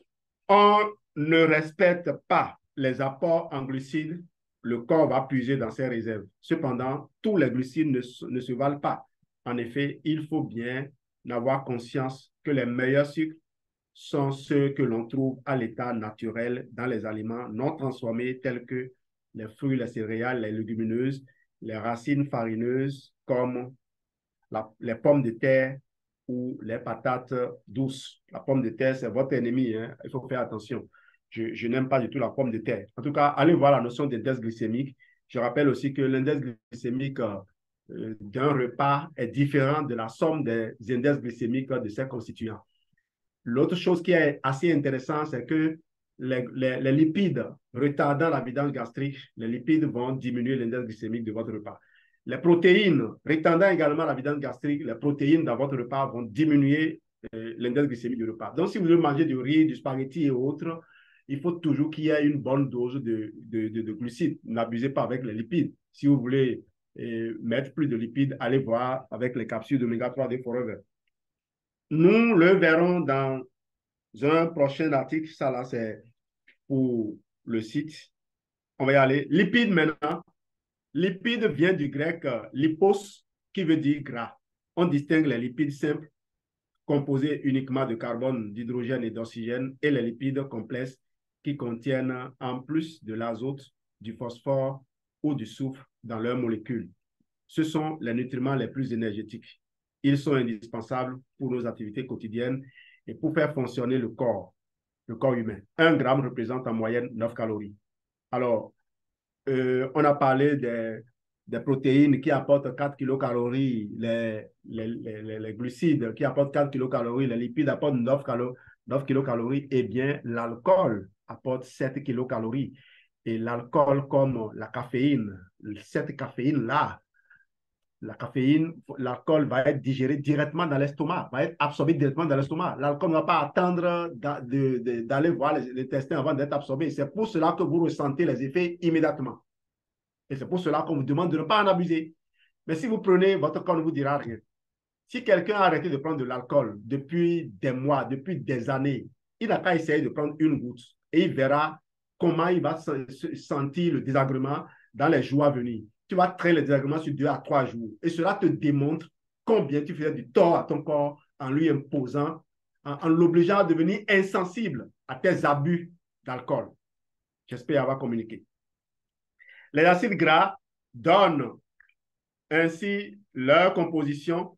B: on ne respecte pas les apports en glucides, le corps va puiser dans ses réserves. Cependant, tous les glucides ne se valent pas. En effet, il faut bien avoir conscience que les meilleurs sucres sont ceux que l'on trouve à l'état naturel dans les aliments non transformés tels que les fruits, les céréales, les légumineuses, les racines farineuses comme les pommes de terre ou les patates douces. La pomme de terre, c'est votre ennemi, hein? Il faut faire attention. Je n'aime pas du tout la pomme de terre. En tout cas, allez voir la notion d'index glycémique. Je rappelle aussi que l'index glycémique d'un repas est différent de la somme des index glycémiques de ses constituants. L'autre chose qui est assez intéressante, c'est que les lipides retardant la vidange gastrique, les lipides vont diminuer l'index glycémique de votre repas. Les protéines retardant également la vidange gastrique, les protéines dans votre repas vont diminuer l'index glycémique du repas. Donc, si vous voulez manger du riz, du spaghetti et autres, il faut toujours qu'il y ait une bonne dose de glucides. N'abusez pas avec les lipides. Si vous voulez mettre plus de lipides, allez voir avec les capsules d'oméga 3 de Forever. Nous le verrons dans un prochain article. Ça, là, c'est pour le site. On va y aller. Lipides maintenant. Lipide vient du grec lipos, qui veut dire gras. On distingue les lipides simples, composés uniquement de carbone, d'hydrogène et d'oxygène, et les lipides complexes, qui contiennent en plus de l'azote, du phosphore ou du soufre dans leurs molécules. Ce sont les nutriments les plus énergétiques. Ils sont indispensables pour nos activités quotidiennes et pour faire fonctionner le corps humain. 1 gramme représente en moyenne 9 calories. Alors, on a parlé des protéines qui apportent 4 kilocalories, les glucides qui apportent 4 kilocalories, les lipides apportent 9 kilocalories, eh bien, l'alcool apporte 7 kilocalories. Et l'alcool, comme la caféine, cette caféine-là, l'alcool va être digéré directement dans l'estomac, va être absorbé directement dans l'estomac. L'alcool ne va pas attendre d'aller voir l'intestin avant d'être absorbé. C'est pour cela que vous ressentez les effets immédiatement. Et c'est pour cela qu'on vous demande de ne pas en abuser. Mais si vous prenez, votre corps ne vous dira rien. Si quelqu'un a arrêté de prendre de l'alcool depuis des mois, depuis des années, il n'a qu'à essayer de prendre une goutte et il verra comment il va sentir le désagrément dans les jours à venir. Tu vas traiter le désagrément sur 2 à 3 jours. Et cela te démontre combien tu faisais du tort à ton corps en lui imposant, en l'obligeant à devenir insensible à tes abus d'alcool. J'espère avoir communiqué. Les acides gras donnent ainsi leur composition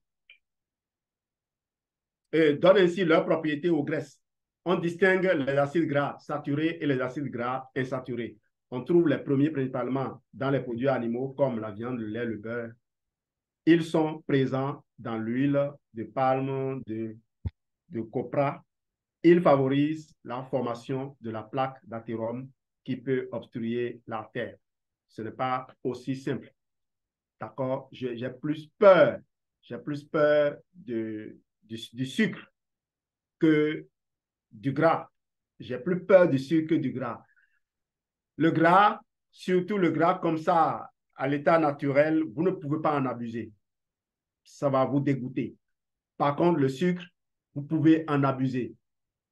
B: donnent ainsi leurs propriétés aux graisses. On distingue les acides gras saturés et les acides gras insaturés. On trouve les premiers principalement dans les produits animaux comme la viande, le lait, le beurre. Ils sont présents dans l'huile de palme, de copra. Ils favorisent la formation de la plaque d'athérome qui peut obstruer l'artère. Ce n'est pas aussi simple. D'accord? J'ai plus peur du sucre que du gras. J'ai plus peur du sucre que du gras. Le gras, surtout le gras comme ça, à l'état naturel, vous ne pouvez pas en abuser. Ça va vous dégoûter. Par contre, le sucre, vous pouvez en abuser.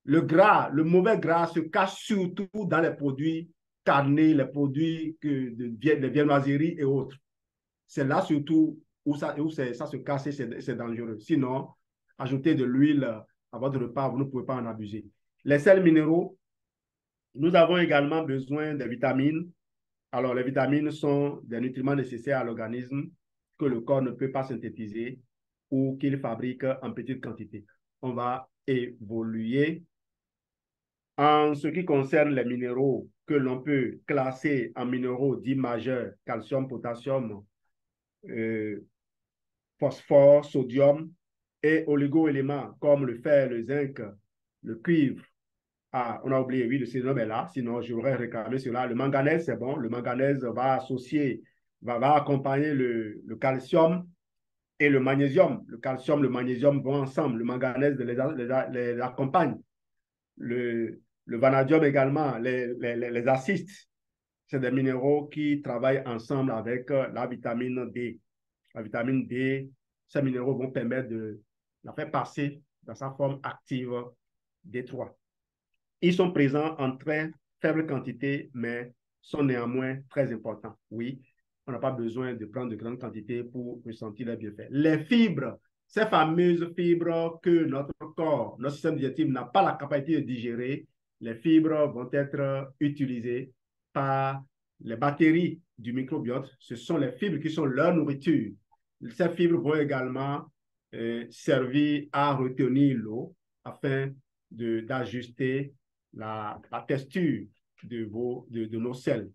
B: Le gras, le mauvais gras se cache surtout dans les produits carnés, les produits de viennoiserie et autres. C'est là surtout où ça se casse et c'est dangereux. Sinon, ajouter de l'huile à votre repas, vous ne pouvez pas en abuser. Les sels minéraux, nous avons également besoin des vitamines. Alors, les vitamines sont des nutriments nécessaires à l'organisme que le corps ne peut pas synthétiser ou qu'il fabrique en petite quantité. On va évoluer. En ce qui concerne les minéraux que l'on peut classer en minéraux dits majeurs, calcium, potassium, phosphore, sodium et oligo-éléments comme le fer, le zinc, le cuivre. Ah, on a oublié, oui, le sélénium est là, sinon j'aurais réclamé cela. Le manganèse, c'est bon. Le manganèse va associer, va accompagner le calcium et le magnésium. Le calcium, le magnésium vont ensemble. Le manganèse les accompagne. Le vanadium également les assiste. C'est des minéraux qui travaillent ensemble avec la vitamine D. La vitamine D, ces minéraux vont permettre de la faire passer dans sa forme active D3. Ils sont présents en très faible quantité, mais sont néanmoins très importants. Oui, on n'a pas besoin de prendre de grandes quantités pour ressentir les bienfaits. Les fibres, ces fameuses fibres que notre corps, notre système digestif n'a pas la capacité de digérer, les fibres vont être utilisées par les bactéries du microbiote. Ce sont les fibres qui sont leur nourriture. Ces fibres vont également servir à retenir l'eau afin d'ajuster la texture de nos selles.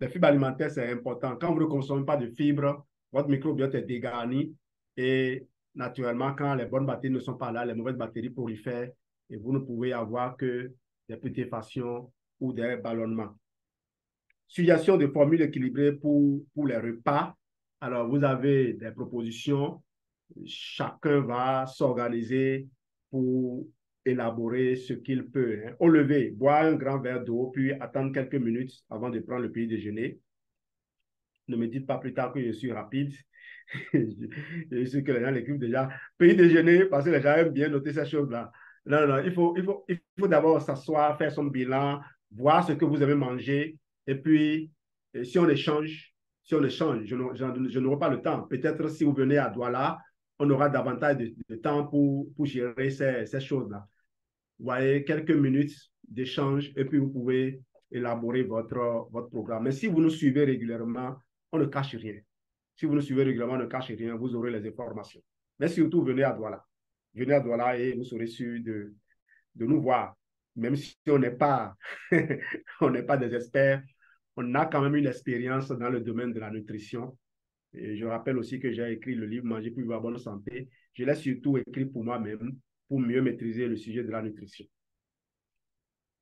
B: Les fibres alimentaires, c'est important. Quand vous ne consommez pas de fibres, votre microbiote est dégarni et naturellement, quand les bonnes bactéries ne sont pas là, les mauvaises bactéries prolifèrent et vous ne pouvez avoir que des putréfactions ou des ballonnements. Suggestion de formules équilibrées pour les repas. Alors, vous avez des propositions. Chacun va s'organiser pour élaborer ce qu'il peut. Hein. Au lever, boire un grand verre d'eau, puis attendre quelques minutes avant de prendre le petit déjeuner. Ne me dites pas plus tard que je suis rapide. Je sais que les gens l'écrivent déjà. Petit déjeuner, parce que les gens aiment bien noter ces choses-là. Non, non, il faut d'abord s'asseoir, faire son bilan, voir ce que vous avez mangé, et puis si on échange, je n'aurai pas le temps. Peut-être si vous venez à Douala, on aura davantage de temps pour gérer ces choses-là. Vous voyez, quelques minutes d'échange et puis vous pouvez élaborer votre programme. Mais si vous nous suivez régulièrement, on ne cache rien. Si vous nous suivez régulièrement, on ne cache rien, vous aurez les informations. Mais surtout, venez à Douala. Venez à Douala et vous serez sûr de nous voir. Même si on n'est pas, on n'est pas des experts, on a quand même une expérience dans le domaine de la nutrition. Et je rappelle aussi que j'ai écrit le livre Manger pour vivre en bonne santé. Je l'ai surtout écrit pour moi-même, pour mieux maîtriser le sujet de la nutrition.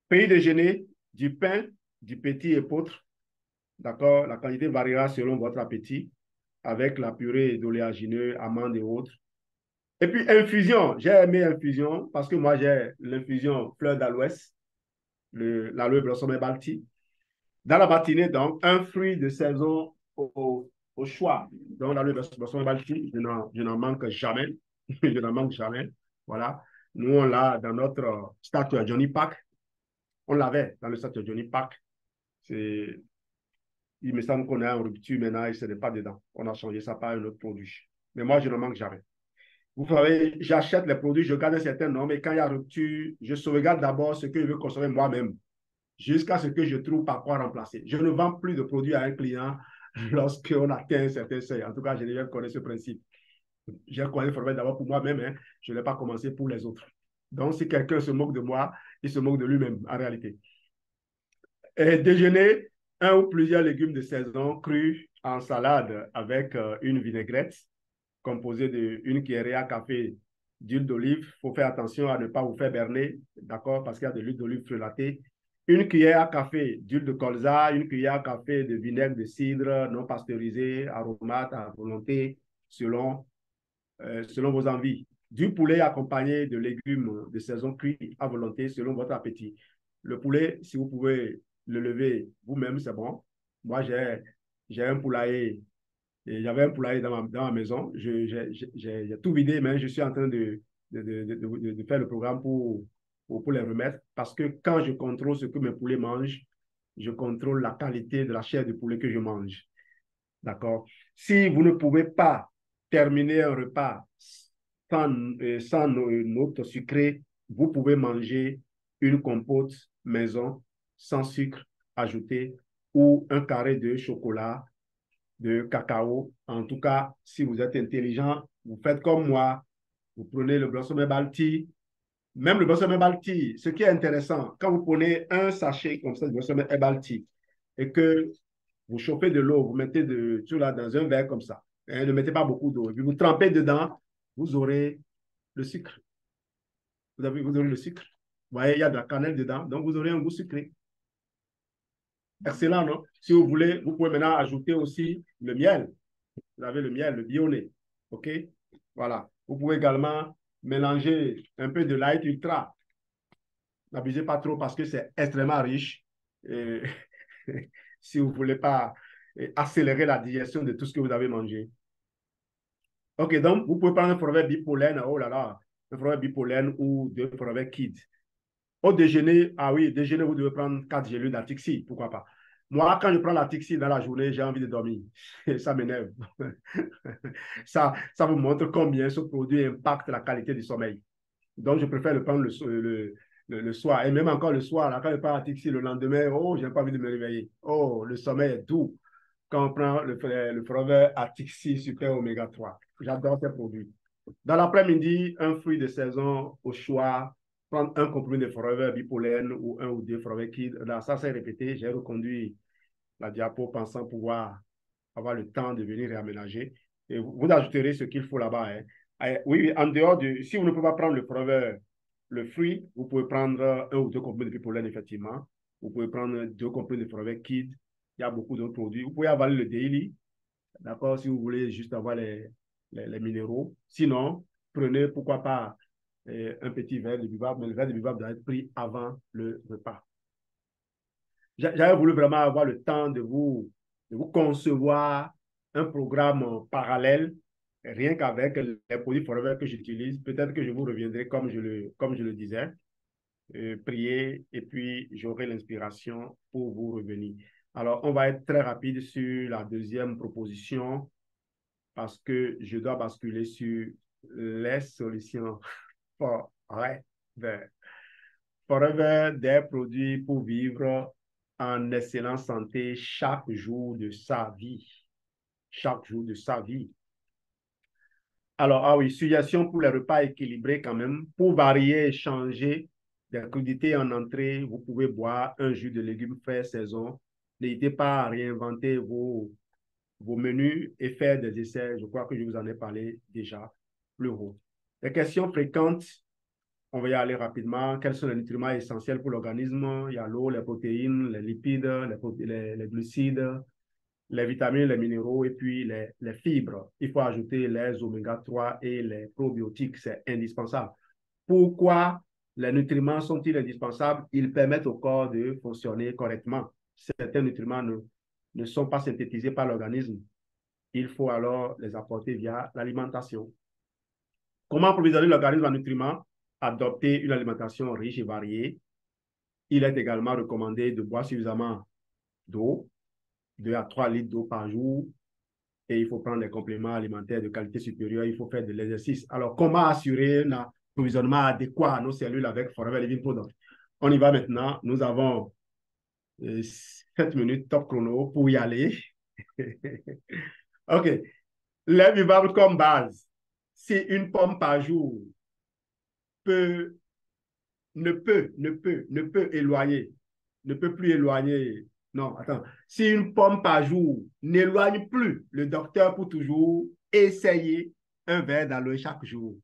B: Petit déjeuner, du pain, du petit épeautre. D'accord? La quantité variera selon votre appétit, avec la purée d'oléagineux, amandes et autres. Et puis, infusion. J'ai aimé infusion parce que moi, j'ai l'infusion fleur d'aloès, l'aloe blossom balti. Dans la matinée, donc, un fruit de saison au choix. Donc, l'aloe blossom balti, je n'en manque jamais. Je n'en manque jamais. Voilà. Nous, on l'a dans notre statue à Johnny Pack. On l'avait dans le statut de Johnny Pack. Il me semble qu'on est en rupture maintenant et ce n'est pas dedans. On a changé ça par un autre produit. Mais moi, je ne manque jamais. Vous savez, j'achète les produits, je garde un certain nombre et quand il y a rupture, je sauvegarde d'abord ce que je veux consommer moi-même jusqu'à ce que je trouve par quoi remplacer. Je ne vends plus de produits à un client lorsqu'on atteint un certain seuil. En tout cas, je déjà connais ce principe. J'ai commencé Forever d'abord pour moi-même, hein. Je ne l'ai pas commencé pour les autres. Donc, si quelqu'un se moque de moi, il se moque de lui-même, en réalité. Et déjeuner, un ou plusieurs légumes de saison crus en salade avec une vinaigrette composée d'une cuillerée à café d'huile d'olive. Il faut faire attention à ne pas vous faire berner, d'accord, parce qu'il y a de l'huile d'olive frelatée. Une cuillère à café d'huile de colza, une cuillère à café de vinaigre de cidre non pasteurisé, aromate à volonté, selon, selon vos envies. Du poulet accompagné de légumes de saison cuits à volonté, selon votre appétit. Le poulet, si vous pouvez le lever vous-même, c'est bon. Moi, j'ai un poulailler et j'avais un poulailler dans ma maison. J'ai tout vidé, mais je suis en train de faire le programme pour les remettre. Parce que quand je contrôle ce que mes poulets mangent, je contrôle la qualité de la chair de poulet que je mange. D'accord? Si vous ne pouvez pas terminer un repas sans notes sucrées, vous pouvez manger une compote maison sans sucre ajouté ou un carré de chocolat de cacao. En tout cas, si vous êtes intelligent, vous faites comme moi. Vous prenez le Blossom Herbal Tea. Même le Blossom Herbal Tea, ce qui est intéressant, quand vous prenez un sachet comme ça de Blossom Herbal Tea et que vous chauffez de l'eau, vous mettez tout là dans un verre comme ça, et ne mettez pas beaucoup d'eau, et puis vous trempez dedans, vous aurez le sucre. Vous aurez le sucre. Vous voyez, il y a de la cannelle dedans, donc vous aurez un goût sucré. Excellent, non? Si vous voulez, vous pouvez maintenant ajouter aussi le miel. Vous avez le miel, le violet. OK? Voilà. Vous pouvez également mélanger un peu de light ultra. N'abusez pas trop parce que c'est extrêmement riche. Et si vous ne voulez pas accélérer la digestion de tout ce que vous avez mangé. OK, donc vous pouvez prendre un forfait bipolène. Oh là là, un forfait bipolène ou deux forfaits kids. Au déjeuner, ah oui, déjeuner, vous devez prendre 4 gélules d'Atixi, pourquoi pas. Moi, quand je prends l'Atixi dans la journée, j'ai envie de dormir. Ça m'énerve. Ça vous montre combien ce produit impacte la qualité du sommeil. Donc, je préfère le prendre le soir. Et même encore le soir, là, quand je prends l'Atixi le lendemain, oh, je n'ai pas envie de me réveiller. Oh, le sommeil est doux quand on prend le forever Atixi Super Oméga 3. J'adore ces produits. Dans l'après-midi, un fruit de saison au choix, prendre un comprimé de forever bipolène ou un ou deux forever kid. Là, ça s'est répété. J'ai reconduit la diapo pensant pouvoir avoir le temps de venir réaménager. Et vous ajouterez ce qu'il faut là-bas. Hein. Oui, oui, en dehors de... Si vous ne pouvez pas prendre le forever, le fruit, vous pouvez prendre un ou deux comprimés de bipolène, effectivement. Vous pouvez prendre deux comprimés de forever kid. Il y a beaucoup d'autres produits. Vous pouvez avaler le daily. D'accord, si vous voulez juste avoir les minéraux. Sinon, prenez, pourquoi pas, un petit verre de buvable, mais le verre de buvable doit être pris avant le repas. J'avais voulu vraiment avoir le temps de vous concevoir un programme parallèle, rien qu'avec les produits Forever que j'utilise. Peut-être que je vous reviendrai comme je le disais, prier et puis j'aurai l'inspiration pour vous revenir. Alors, on va être très rapide sur la deuxième proposition parce que je dois basculer sur les solutions forever. Forever, des produits pour vivre en excellente santé chaque jour de sa vie. Chaque jour de sa vie. Alors, ah oui, suggestion pour les repas équilibrés quand même. Pour varier et changer des crudités en entrée, vous pouvez boire un jus de légumes frais saison. N'hésitez pas à réinventer vos menus et faire des essais. Je crois que je vous en ai parlé déjà plus haut. Les questions fréquentes, on va y aller rapidement. Quels sont les nutriments essentiels pour l'organisme? Il y a l'eau, les protéines, les lipides, les glucides, les vitamines, les minéraux et puis les fibres. Il faut ajouter les oméga 3 et les probiotiques, c'est indispensable. Pourquoi les nutriments sont-ils indispensables? Ils permettent au corps de fonctionner correctement. Certains nutriments ne sont pas synthétisés par l'organisme. Il faut alors les apporter via l'alimentation. Comment approvisionner l'organisme en nutriments? Adopter une alimentation riche et variée. Il est également recommandé de boire suffisamment d'eau, 2 à 3 litres d'eau par jour, et il faut prendre des compléments alimentaires de qualité supérieure, il faut faire de l'exercice. Alors, comment assurer un approvisionnement adéquat à nos cellules avec Forever Living Product? On y va maintenant. Nous avons 7 minutes top chrono pour y aller. OK. Les vivables comme base. si une pomme par jour peut, ne peut éloigner, ne peut plus éloigner, non, attends, si une pomme par jour n'éloigne plus le docteur pour toujours, essayez un verre d'aloe chaque jour.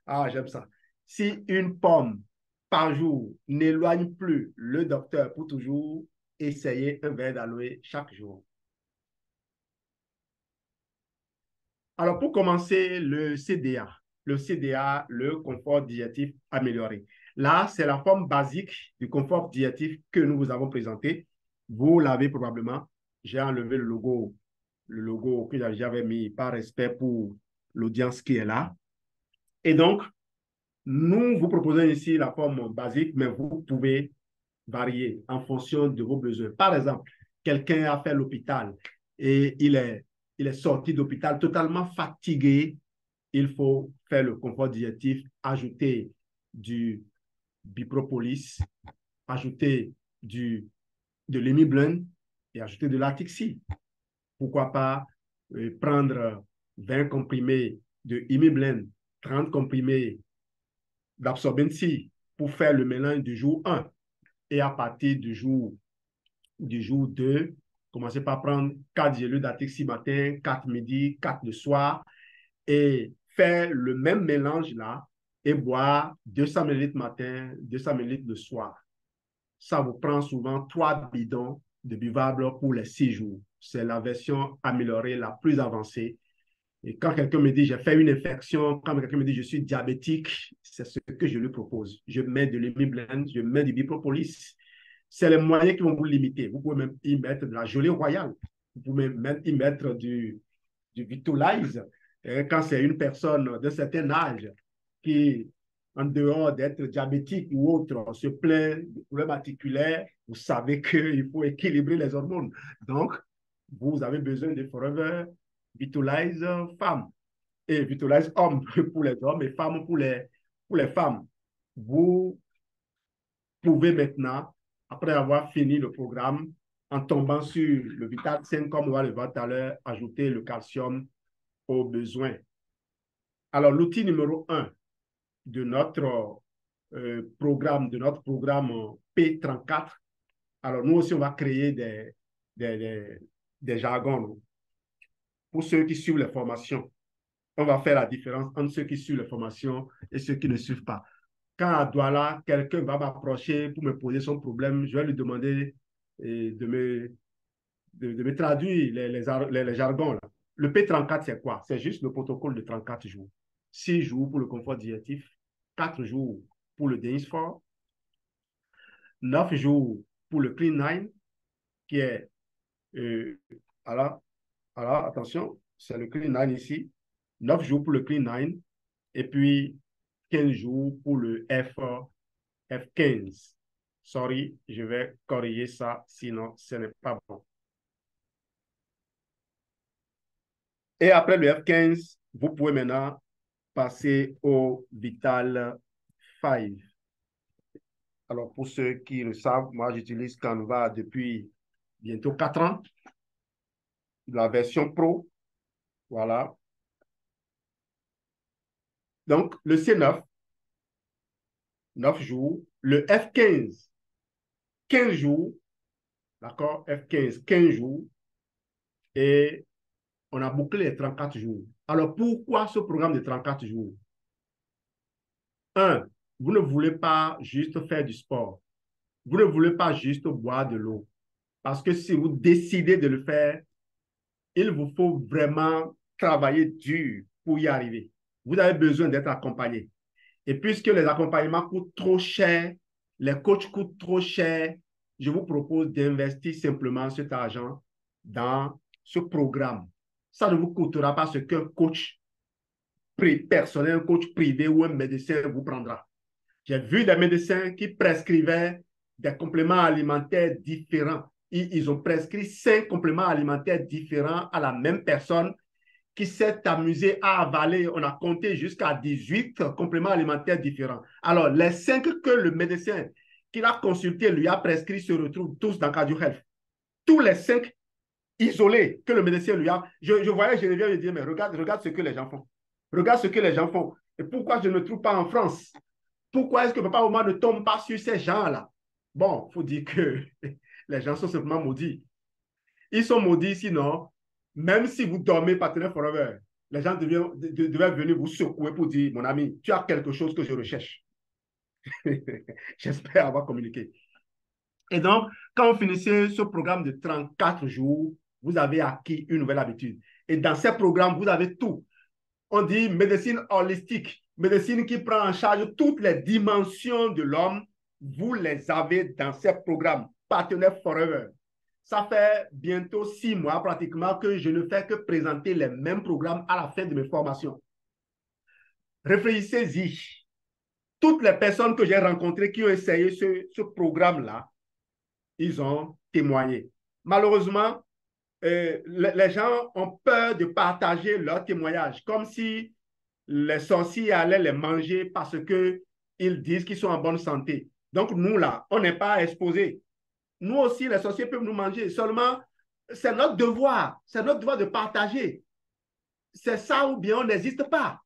B: Ah, j'aime ça. Si une pomme par jour n'éloigne plus le docteur pour toujours, essayez un verre d'aloe chaque jour. Alors, pour commencer, le CDA, le confort digestif amélioré. Là, c'est la forme basique du confort digestif que nous vous avons présenté. Vous l'avez probablement. J'ai enlevé le logo que j'avais mis par respect pour l'audience qui est là. Et donc, nous vous proposons ici la forme basique, mais vous pouvez varier en fonction de vos besoins. Par exemple, quelqu'un a fait l'hôpital et il est sorti d'hôpital totalement fatigué. Il faut faire le confort digestif, ajouter du bipropolis, ajouter de l'hémiblend et ajouter de l'atixi. Pourquoi pas prendre 20 comprimés de hémiblend, 30 comprimés d'absorbent-C pour faire le mélange du jour 1. Et à partir du jour 2, commencez par prendre 4 gélules d'atixi matin, 4 midi, 4 le soir et faire le même mélange là et boire 200 ml matin, 200 ml le soir. Ça vous prend souvent 3 bidons de buvable pour les 6 jours. C'est la version améliorée, la plus avancée. Et quand quelqu'un me dit j'ai fait une infection, quand quelqu'un me dit je suis diabétique, c'est ce que je lui propose. Je mets de l'hémiblend, je mets du bipropolis. C'est les moyens qui vont vous limiter. Vous pouvez même y mettre de la gelée royale. Vous pouvez même y mettre du Vitolize. Quand c'est une personne d'un certain âge qui, en dehors d'être diabétique ou autre, se plaint de problèmes articulaires, vous savez qu'il faut équilibrer les hormones. Donc, vous avez besoin de Forever Vitolize femme et Vitolize homme pour les hommes et femme pour les femmes. Vous pouvez maintenant, après avoir fini le programme, en tombant sur le Vital 5, comme on va le voir tout à l'heure, ajouter le calcium aux besoins. Alors, l'outil numéro 1 de notre programme P34, alors nous aussi, on va créer des jargons. Pour ceux qui suivent les formations, on va faire la différence entre ceux qui suivent les formations et ceux qui ne suivent pas. Quand à Douala, quelqu'un va m'approcher pour me poser son problème, je vais lui demander de me traduire les jargons. Là. Le P34, c'est quoi? C'est juste le protocole de 34 jours. 6 jours pour le confort digestif, 4 jours pour le Dainsfort, 9 jours pour le Clean 9, qui est, alors, attention, c'est le Clean 9 ici, 9 jours pour le Clean 9, et puis 15 jours pour le F15. Sorry, je vais corriger ça, sinon ce n'est pas bon. Et après le F15, vous pouvez maintenant passer au Vital 5. Alors, pour ceux qui le savent, moi, j'utilise Canva depuis bientôt 4 ans. La version Pro, voilà. Donc, le C9, 9 jours. Le F15, 15 jours. D'accord? F15, 15 jours. Et on a bouclé les 34 jours. Alors, pourquoi ce programme de 34 jours? Un, vous ne voulez pas juste faire du sport. Vous ne voulez pas juste boire de l'eau. Parce que si vous décidez de le faire, il vous faut vraiment travailler dur pour y arriver. Vous avez besoin d'être accompagné. Et puisque les accompagnements coûtent trop cher, les coachs coûtent trop cher, je vous propose d'investir simplement cet argent dans ce programme. Ça ne vous coûtera pas ce qu'un coach personnel, un coach privé ou un médecin vous prendra. J'ai vu des médecins qui prescrivaient des compléments alimentaires différents. Ils ont prescrit 5 compléments alimentaires différents à la même personne qui s'est amusé à avaler. On a compté jusqu'à 18 compléments alimentaires différents. Alors, les 5 que le médecin qui l'a consulté lui a prescrit se retrouvent tous dans Cardio Health. Tous les 5 isolés que le médecin lui a... Je voyais Geneviève me dire, mais regarde ce que les gens font. Regarde ce que les gens font. Et pourquoi je ne trouve pas en France? Pourquoi est-ce que Papa Ouma ne tombe pas sur ces gens-là? Bon, il faut dire que les gens sont simplement maudits. Ils sont maudits, sinon, même si vous dormez partenaire forever, les gens devaient venir vous secouer pour dire, mon ami, tu as quelque chose que je recherche. J'espère avoir communiqué. Et donc, quand vous finissez ce programme de 34 jours, vous avez acquis une nouvelle habitude. Et dans ces programmes, vous avez tout. On dit médecine holistique, médecine qui prend en charge toutes les dimensions de l'homme. Vous les avez dans ces programmes. Partenaire Forever. Ça fait bientôt 6 mois pratiquement que je ne fais que présenter les mêmes programmes à la fin de mes formations. Réfléchissez-y. Toutes les personnes que j'ai rencontrées qui ont essayé ce programme-là, ils ont témoigné. Malheureusement, les gens ont peur de partager leur témoignage, comme si les sorciers allaient les manger parce qu'ils disent qu'ils sont en bonne santé. Donc, nous, là, on n'est pas exposés. Nous aussi, les sorciers peuvent nous manger. Seulement, c'est notre devoir. C'est notre devoir de partager. C'est ça ou bien on n'existe pas.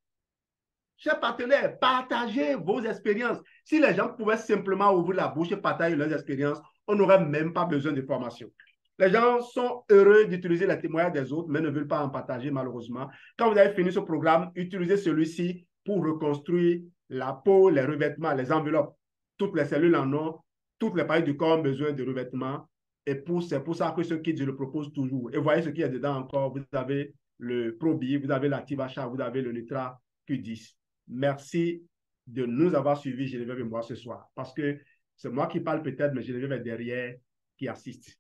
B: Chers partenaires, partagez vos expériences. Si les gens pouvaient simplement ouvrir la bouche et partager leurs expériences, on n'aurait même pas besoin de formation. Les gens sont heureux d'utiliser les témoignages des autres, mais ne veulent pas en partager, malheureusement. Quand vous avez fini ce programme, utilisez celui-ci pour reconstruire la peau, les revêtements, les enveloppes. Toutes les cellules en ont, toutes les parties du corps ont besoin de revêtements. Et c'est pour ça que ce kit, je le propose toujours. Et voyez ce qu'il y a dedans encore. Vous avez le Probi, vous avez l'Activacha, vous avez le Nutra Q10. Merci de nous avoir suivis, Geneviève et moi, ce soir. Parce que c'est moi qui parle peut-être, mais Geneviève est derrière qui assiste.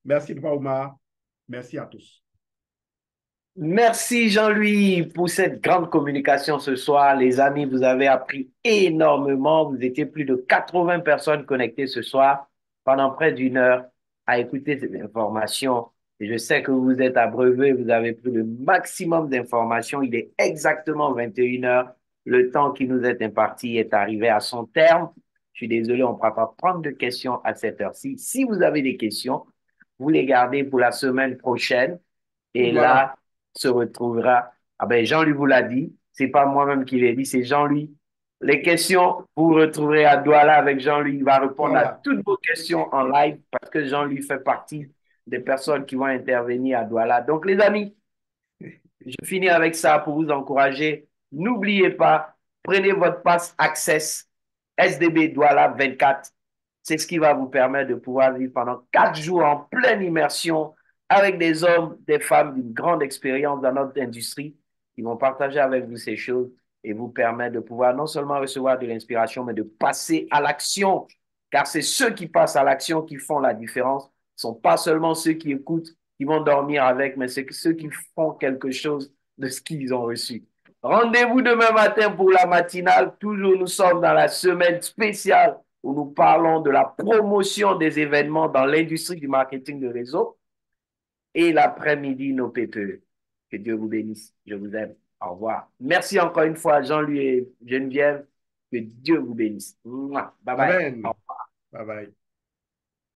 B: Merci, Papa Oumar. Merci à tous.
A: Merci Jean-Louis pour cette grande communication ce soir. Les amis, vous avez appris énormément. Vous étiez plus de 80 personnes connectées ce soir pendant près d'une heure à écouter cette information. Et je sais que vous êtes abreuvés, vous avez pris le maximum d'informations. Il est exactement 21 heures. Le temps qui nous est imparti est arrivé à son terme. Je suis désolé, on ne pourra pas prendre de questions à cette heure-ci. Si vous avez des questions, vous les gardez pour la semaine prochaine. Et
B: Voilà.
A: là, se retrouvera. Ah ben, Jean-Louis vous l'a dit. C'est pas moi-même qui l'ai dit, c'est Jean-Louis. Les questions, vous retrouverez à Douala avec Jean-Louis. Il va répondre à
B: Voilà.
A: toutes vos questions en live parce que Jean-Louis fait partie des personnes qui vont intervenir à Douala. Donc, les amis, je finis avec ça pour vous encourager. N'oubliez pas, prenez votre passe Access SDB Douala 24. C'est ce qui va vous permettre de pouvoir vivre pendant 4 jours en pleine immersion avec des hommes, des femmes d'une grande expérience dans notre industrie qui vont partager avec vous ces choses et vous permettre de pouvoir non seulement recevoir de l'inspiration, mais de passer à l'action. Car c'est ceux qui passent à l'action qui font la différence. Ce ne sont pas seulement ceux qui écoutent, qui vont dormir avec, mais c'est ceux qui font quelque chose de ce qu'ils ont reçu. Rendez-vous demain matin pour la matinale. Toujours, nous sommes dans la semaine spéciale où nous parlons de la promotion des événements dans l'industrie du marketing de réseau. Et l'après-midi, nos PPE. Que Dieu vous bénisse. Je vous aime. Au revoir. Merci encore une fois, Jean-Louis et Geneviève. Que Dieu vous bénisse. Bye bye.
B: Amen. Bye bye.